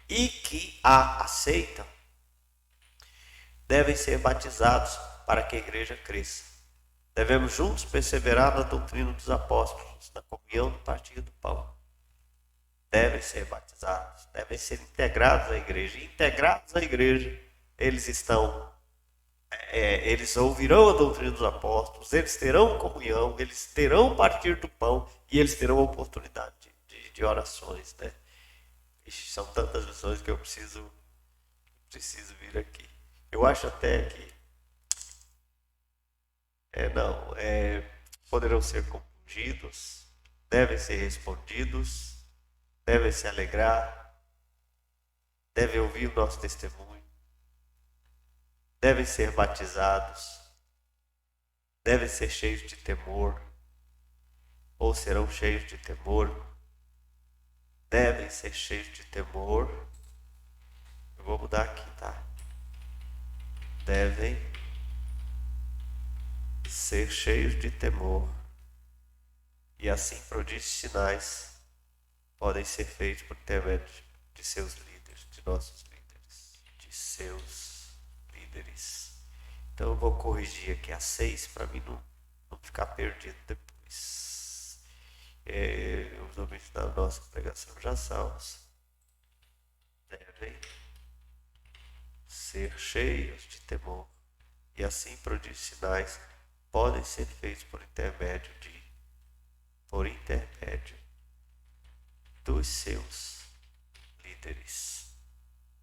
e que a aceitam, devem ser batizados para que a igreja cresça. Devemos juntos perseverar na doutrina dos apóstolos, na comunhão do partir do pão. Devem ser batizados, devem ser integrados à igreja. E integrados à igreja, eles ouvirão a doutrina dos apóstolos, eles terão comunhão, eles terão partir do pão e eles terão a oportunidade de orações, né? Ixi, são tantas lições que eu preciso vir aqui. Eu acho até que poderão ser compungidos, devem ser respondidos, devem se alegrar, devem ouvir o nosso testemunho, devem ser batizados, devem ser cheios de temor, ou serão cheios de temor, devem ser cheios de temor. Eu vou mudar aqui, tá? Devem ser cheios de temor, e assim prodígios e sinais podem ser feitos por intermédio de seus líderes, de nossos líderes, de seus líderes. Então eu vou corrigir aqui a 6 para mim não ficar perdido depois. Os ouvintes da nossa pregação já salvos devem ser cheios de temor, e assim prodígios e sinais podem ser feitos por intermédio dos seus líderes.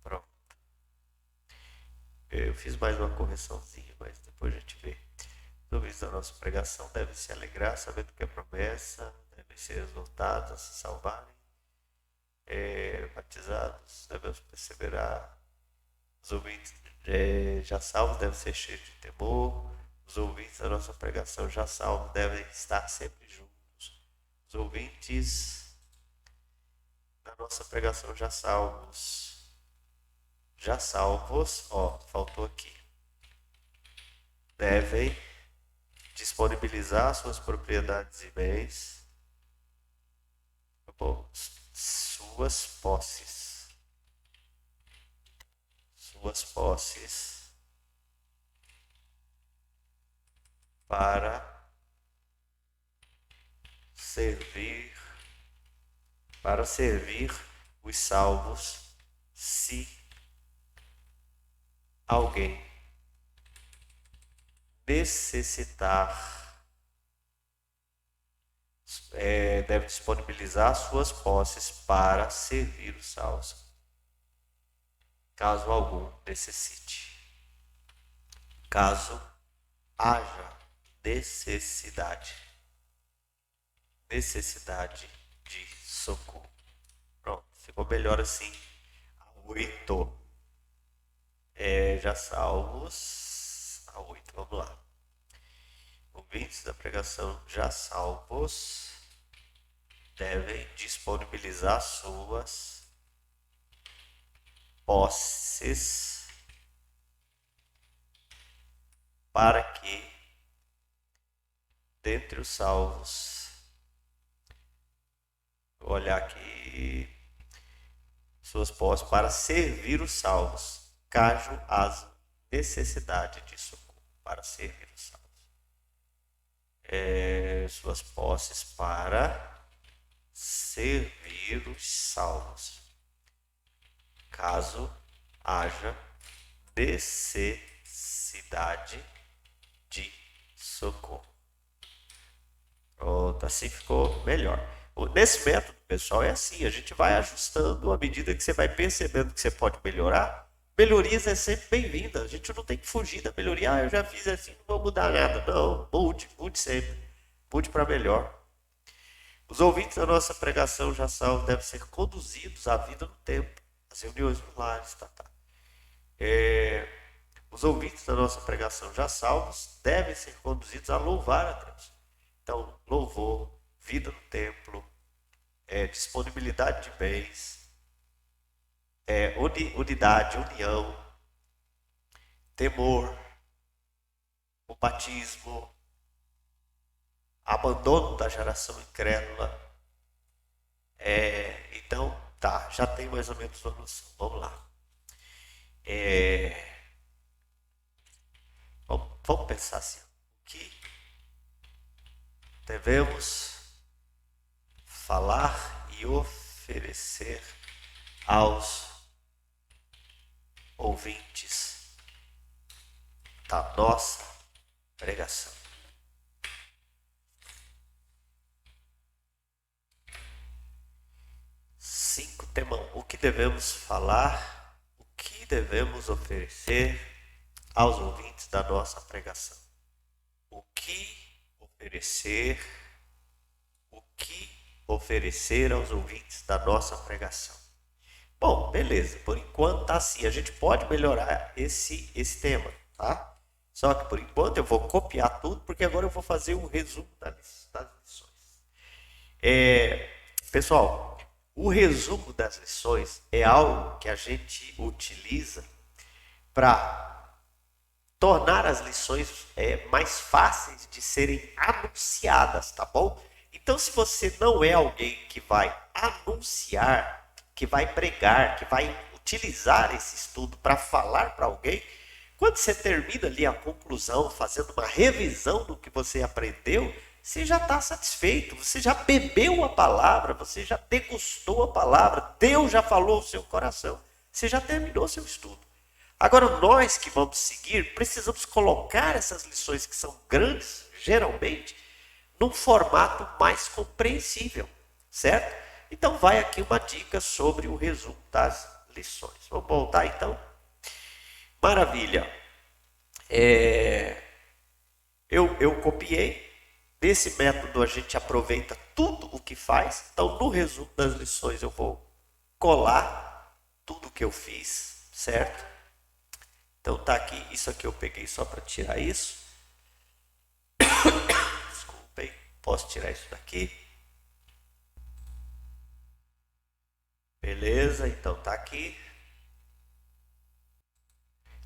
Pronto. Eu fiz mais uma correçãozinha, mas depois a gente vê. Os ouvintes da nossa pregação devem se alegrar, sabendo que é promessa, devem ser exortados a se salvarem, batizados, devemos perseverar. Os ouvintes já salvos devem ser cheios de temor. Os ouvintes da nossa pregação já salvos devem estar sempre juntos. Os ouvintes da nossa pregação já salvos, faltou aqui, devem disponibilizar suas propriedades e bens, suas posses para servir os salvos, se alguém necessitar, deve disponibilizar suas posses para servir os salvos, caso algum necessite. Caso haja necessidade de socorro. Pronto, ficou melhor assim. 8. Já salvos. A 8, vamos lá. Ouvintes da pregação já salvos devem disponibilizar suas posses para que, dentre os salvos, vou olhar aqui, suas posses para servir os salvos, caso haja necessidade de socorro, para servir os salvos. Suas posses para servir os salvos, caso haja necessidade de socorro. Pronto, assim ficou melhor. Nesse método, pessoal, é assim, a gente vai ajustando à medida que você vai percebendo que você pode melhorar. Melhorias é sempre bem-vinda, a gente não tem que fugir da melhoria. Eu já fiz assim, não vou mudar nada. Não, mude sempre, mude para melhor. Os ouvintes da nossa pregação já salvos devem ser conduzidos à vida no tempo, às reuniões nos lares, Os ouvintes da nossa pregação já salvos devem ser conduzidos a louvar a Deus. Então, louvor, vida no templo, disponibilidade de bens, unidade, união, temor, o batismo, abandono da geração incrédula. Então, já tem mais ou menos uma noção. Vamos lá. Vamos pensar assim. O que devemos falar e oferecer aos ouvintes da nossa pregação? Temão. O que devemos falar, o que devemos oferecer aos ouvintes da nossa pregação? O que oferecer aos ouvintes da nossa pregação? Bom, beleza. Por enquanto tá assim. A gente pode melhorar esse tema, tá? Só que por enquanto eu vou copiar tudo, porque agora eu vou fazer um resumo das lições. Pessoal, o resumo das lições é algo que a gente utiliza para tornar as lições mais fáceis de serem anunciadas, tá bom? Então, se você não é alguém que vai anunciar, que vai pregar, que vai utilizar esse estudo para falar para alguém, quando você termina ali a conclusão, fazendo uma revisão do que você aprendeu, você já está satisfeito, você já bebeu a palavra, você já degustou a palavra, Deus já falou o seu coração, você já terminou seu estudo. Agora, nós que vamos seguir, precisamos colocar essas lições que são grandes, geralmente, num formato mais compreensível, certo? Então, vai aqui uma dica sobre o resumo das lições. Vamos voltar, então? Maravilha. Eu copiei. Nesse método, a gente aproveita tudo o que faz. Então, no resumo das lições, eu vou colar tudo que eu fiz, certo? Então, tá aqui. Isso aqui eu peguei só para tirar isso. Desculpem. Posso tirar isso daqui. Beleza, então tá aqui.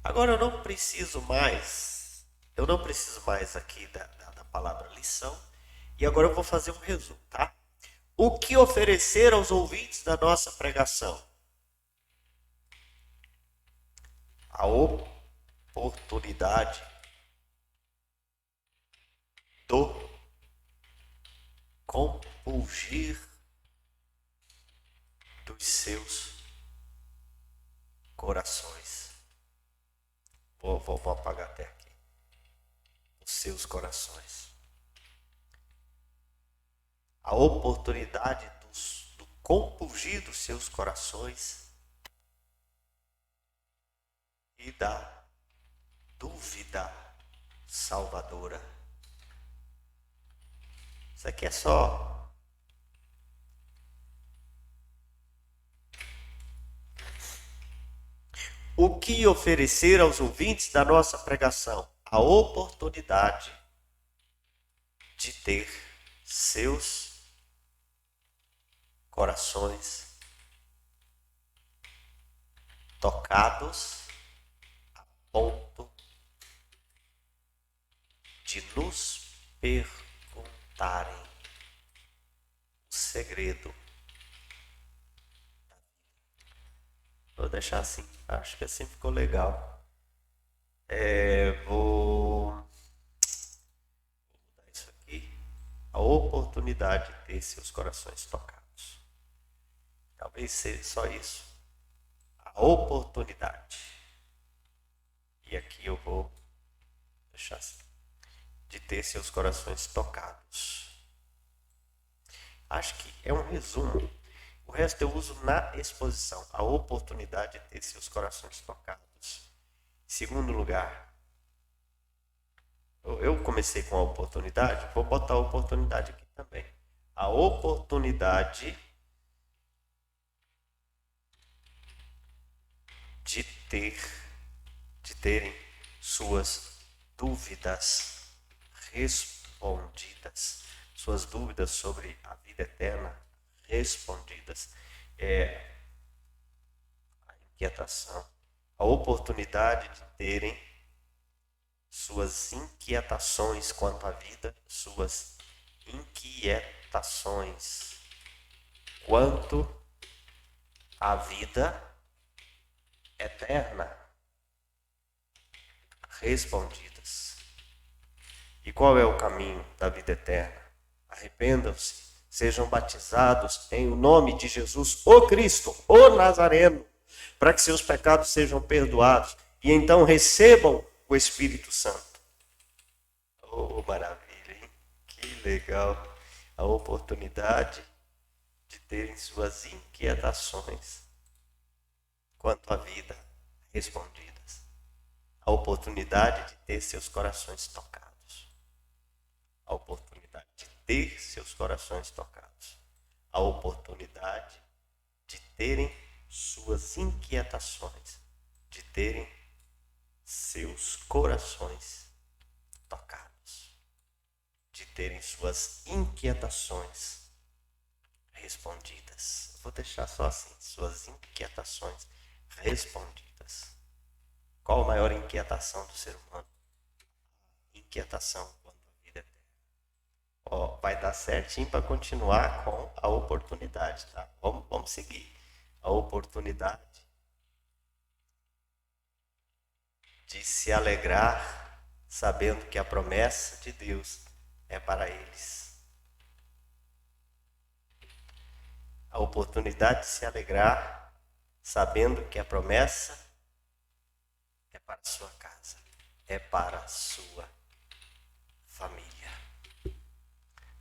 Agora eu não preciso mais aqui da palavra lição. E agora eu vou fazer um resumo, tá? O que oferecer aos ouvintes da nossa pregação? A oportunidade do compungir dos seus corações. Vou apagar até aqui. Os seus corações. A oportunidade do compungir dos seus corações e da dúvida salvadora. Isso aqui é só o que oferecer aos ouvintes da nossa pregação? A oportunidade de ter seus corações tocados a ponto de nos perguntarem o segredo. Vou deixar assim, acho que assim ficou legal. Vou mudar isso aqui. A oportunidade de ter seus corações tocados. Talvez seja só isso. A oportunidade. E aqui eu vou deixar assim. De ter seus corações tocados. Acho que é um resumo. O resto eu uso na exposição. A oportunidade de ter seus corações tocados. Em segundo lugar, eu comecei com a oportunidade, vou botar a oportunidade aqui também. A oportunidade de terem suas dúvidas respondidas. Suas dúvidas sobre a vida eterna respondidas. A inquietação. A oportunidade de terem suas inquietações quanto à vida, suas inquietações quanto à vida eterna respondidas. E qual é o caminho da vida eterna? Arrependam-se, sejam batizados em o nome de Jesus, o Cristo, o Nazareno, para que seus pecados sejam perdoados e então recebam o Espírito Santo. Oh, maravilha, hein? Que legal. A oportunidade de terem suas inquietações quanto à vida respondidas. A oportunidade de ter seus corações tocados. A oportunidade de ter seus corações tocados. A oportunidade de terem suas inquietações, de terem seus corações tocados, de terem suas inquietações respondidas. Vou deixar só assim, suas inquietações respondidas. Qual a maior inquietação do ser humano? Inquietação quanto à vida eterna. Vai dar certinho para continuar com a oportunidade, tá? Vamos seguir. A oportunidade de se alegrar sabendo que a promessa de Deus é para eles. A oportunidade de se alegrar sabendo que a promessa é para a sua casa, é para a sua família.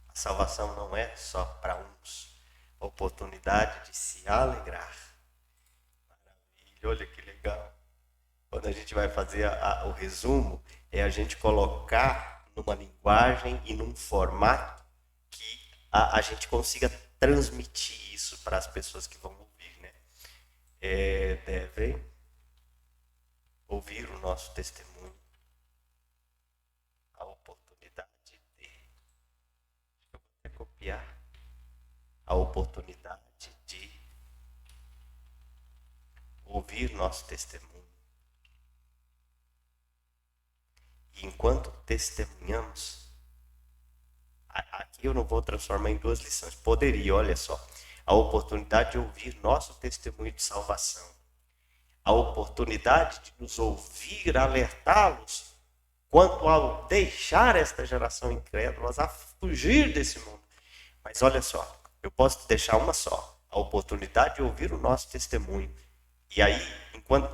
A salvação não é só para uns. A oportunidade de se alegrar. Maravilha, olha que legal. Quando a gente vai fazer o resumo, é a gente colocar numa linguagem e num formato que a gente consiga transmitir isso para as pessoas que vão ouvir, né? Devem ouvir o nosso testemunho. A oportunidade de... Eu vou até copiar. A oportunidade de ouvir nosso testemunho. E enquanto testemunhamos, Aqui eu não vou transformar em duas lições. Poderia, olha só. A oportunidade de ouvir nosso testemunho de salvação. A oportunidade de nos ouvir, alertá-los quanto ao deixar esta geração incrédula, a fugir desse mundo. Mas olha só, eu posso deixar uma só. A oportunidade de ouvir o nosso testemunho. E aí,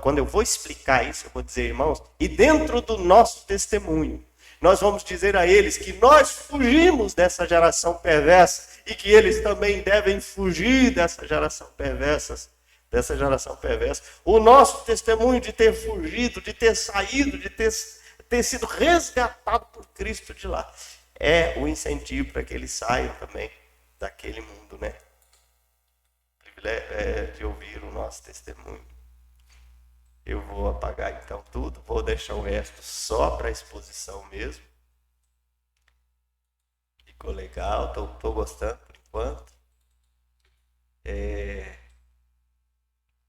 quando eu vou explicar isso, eu vou dizer, irmãos, e dentro do nosso testemunho, nós vamos dizer a eles que nós fugimos dessa geração perversa e que eles também devem fugir dessa geração perversa. O nosso testemunho de ter fugido, de ter saído, de ter sido resgatado por Cristo de lá, é o incentivo para que eles saiam também daquele mundo, né? De ouvir o nosso testemunho. Eu vou apagar então tudo, vou deixar o resto só para exposição mesmo. Ficou legal, estou gostando por enquanto.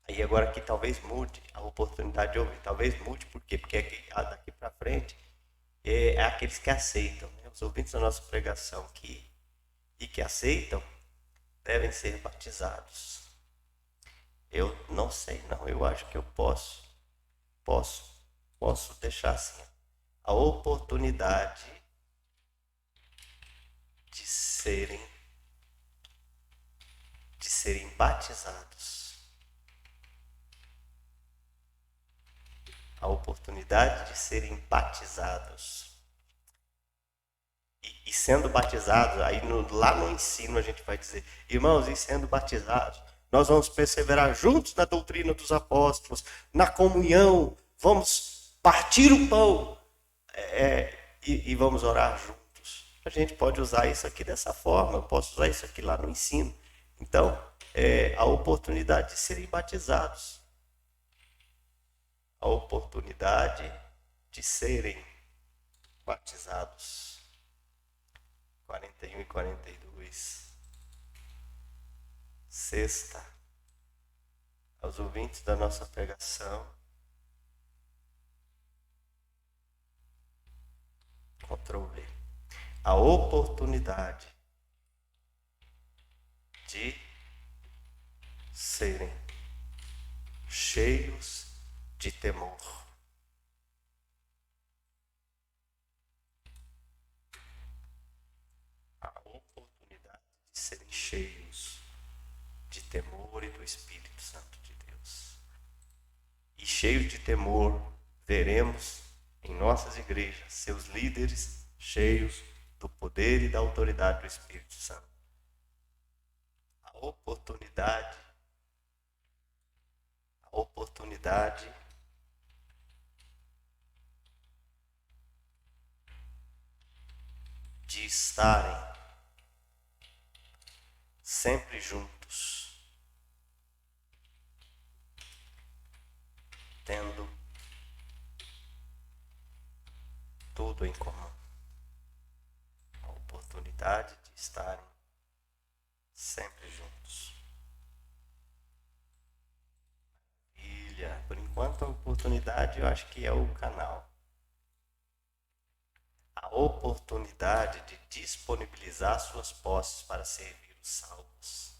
Aí agora aqui talvez mude a oportunidade de ouvir, talvez mude, por quê? Porque daqui para frente é aqueles que aceitam, né? Os ouvintes da nossa pregação que aceitam devem ser batizados. Eu não sei, não. Eu acho que eu posso deixar assim. A oportunidade de serem batizados. A oportunidade de serem batizados. E sendo batizados, aí lá no ensino a gente vai dizer, irmãos, e sendo batizados, nós vamos perseverar juntos na doutrina dos apóstolos, na comunhão, vamos partir o pão e vamos orar juntos. A gente pode usar isso aqui dessa forma, eu posso usar isso aqui lá no ensino. Então, a oportunidade de serem batizados. A oportunidade de serem batizados. 41 e 42. Sexta, aos ouvintes da nossa pregação, Ctrl V, a oportunidade de serem cheios de temor. A oportunidade de serem cheios de temor e do Espírito Santo de Deus. E cheios de temor, veremos em nossas igrejas seus líderes cheios do poder e da autoridade do Espírito Santo. A oportunidade de estarem sempre juntos, tendo tudo em comum. A oportunidade de estarem sempre juntos. Maravilha. Por enquanto a oportunidade eu acho que é o canal. A oportunidade de disponibilizar suas posses para servir os salvos.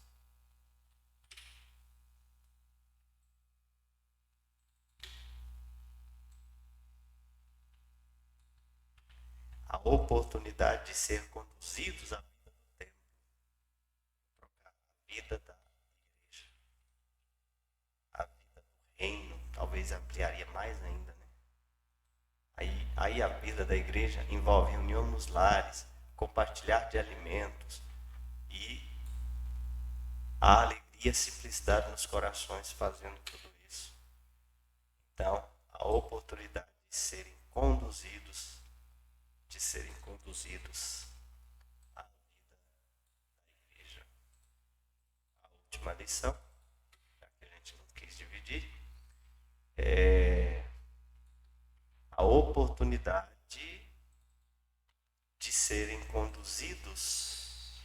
A oportunidade de ser conduzidos à vida do templo, trocar a vida da igreja, a vida do reino, talvez ampliaria mais ainda, né? Aí a vida da igreja envolve reunião nos lares, compartilhar de alimentos e a alegria e a simplicidade nos corações fazendo tudo isso. Então, a oportunidade de serem conduzidos à vida da igreja. A última lição, já que a gente não quis dividir, é a oportunidade de serem conduzidos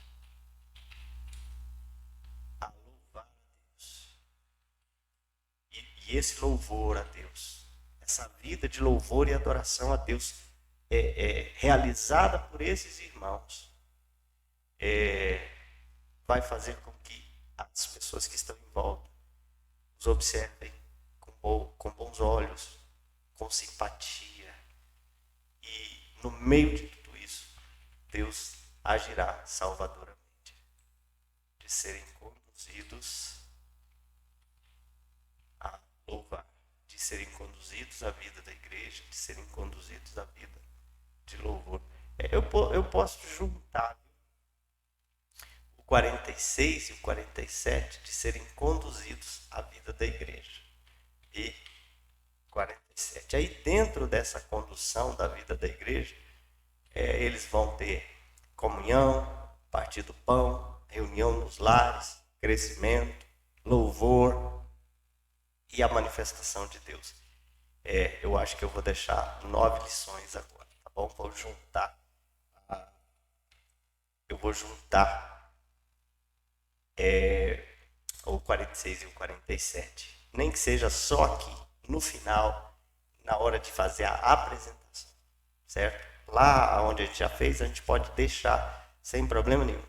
a louvar a Deus. E esse louvor a Deus, essa vida de louvor e adoração a Deus é realizada por esses irmãos. vai fazer com que as pessoas que estão em volta os observem com bons olhos, com simpatia. E no meio de tudo isso, Deus agirá salvadoramente, de serem conduzidos a louvar, de serem conduzidos à vida da igreja, de serem conduzidos à vida de louvor. Eu posso juntar o 46 e o 47 de serem conduzidos à vida da igreja. E 47. Aí dentro dessa condução da vida da igreja, eles vão ter comunhão, partir do pão, reunião nos lares, crescimento, louvor e a manifestação de Deus. Eu acho que eu vou deixar 9 lições agora, tá bom? Eu vou juntar o 46 e o 47. Nem que seja só aqui, no final, na hora de fazer a apresentação, certo? Lá onde a gente já fez, a gente pode deixar sem problema nenhum.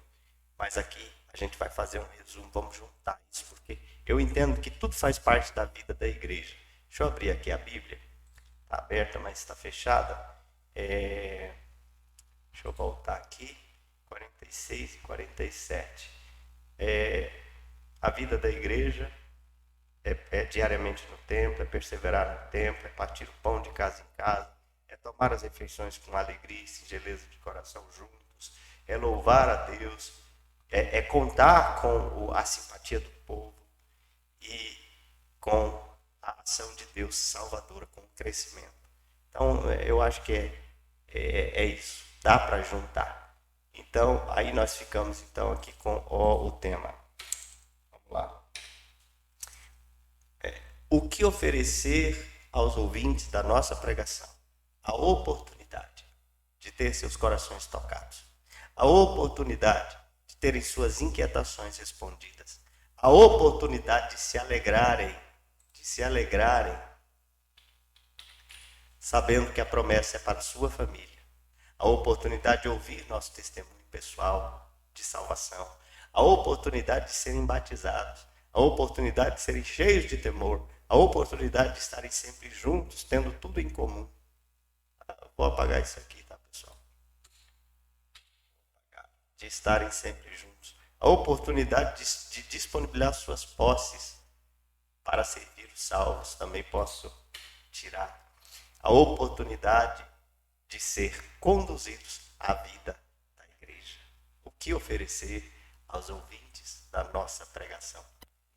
Mas aqui a gente vai fazer um resumo, vamos juntar isso, porque eu entendo que tudo faz parte da vida da igreja. Deixa eu abrir aqui a Bíblia. Está aberta, mas está fechada. Deixa eu voltar aqui. 46 e 47. A vida da igreja é diariamente no templo, é perseverar no templo, é partir o pão de casa em casa, é tomar as refeições com alegria e singeleza de coração juntos, é louvar a Deus, é contar com a simpatia do povo e com a ação de Deus salvadora, com o crescimento. Então, eu acho que é isso, dá para juntar. Então, aí nós ficamos então aqui com o tema. Vamos lá. O que oferecer aos ouvintes da nossa pregação? A oportunidade de ter seus corações tocados. A oportunidade de terem suas inquietações respondidas. A oportunidade de se alegrarem, sabendo que a promessa é para a sua família. A oportunidade de ouvir nosso testemunho pessoal de salvação. A oportunidade de serem batizados. A oportunidade de serem cheios de temor. A oportunidade de estarem sempre juntos, tendo tudo em comum. Vou apagar isso aqui, tá, pessoal? De estarem sempre juntos. A oportunidade de disponibilizar suas posses para servir os salvos. Também posso tirar. A oportunidade de ser conduzidos à vida da igreja. O que oferecer aos ouvintes da nossa pregação?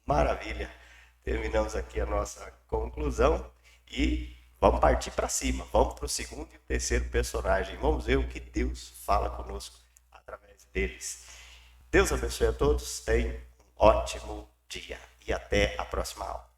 Maravilha! Terminamos aqui a nossa conclusão e vamos partir para cima. Vamos para o segundo e o terceiro personagem. Vamos ver o que Deus fala conosco através deles. Deus abençoe a todos. Tenham um ótimo dia e até a próxima aula.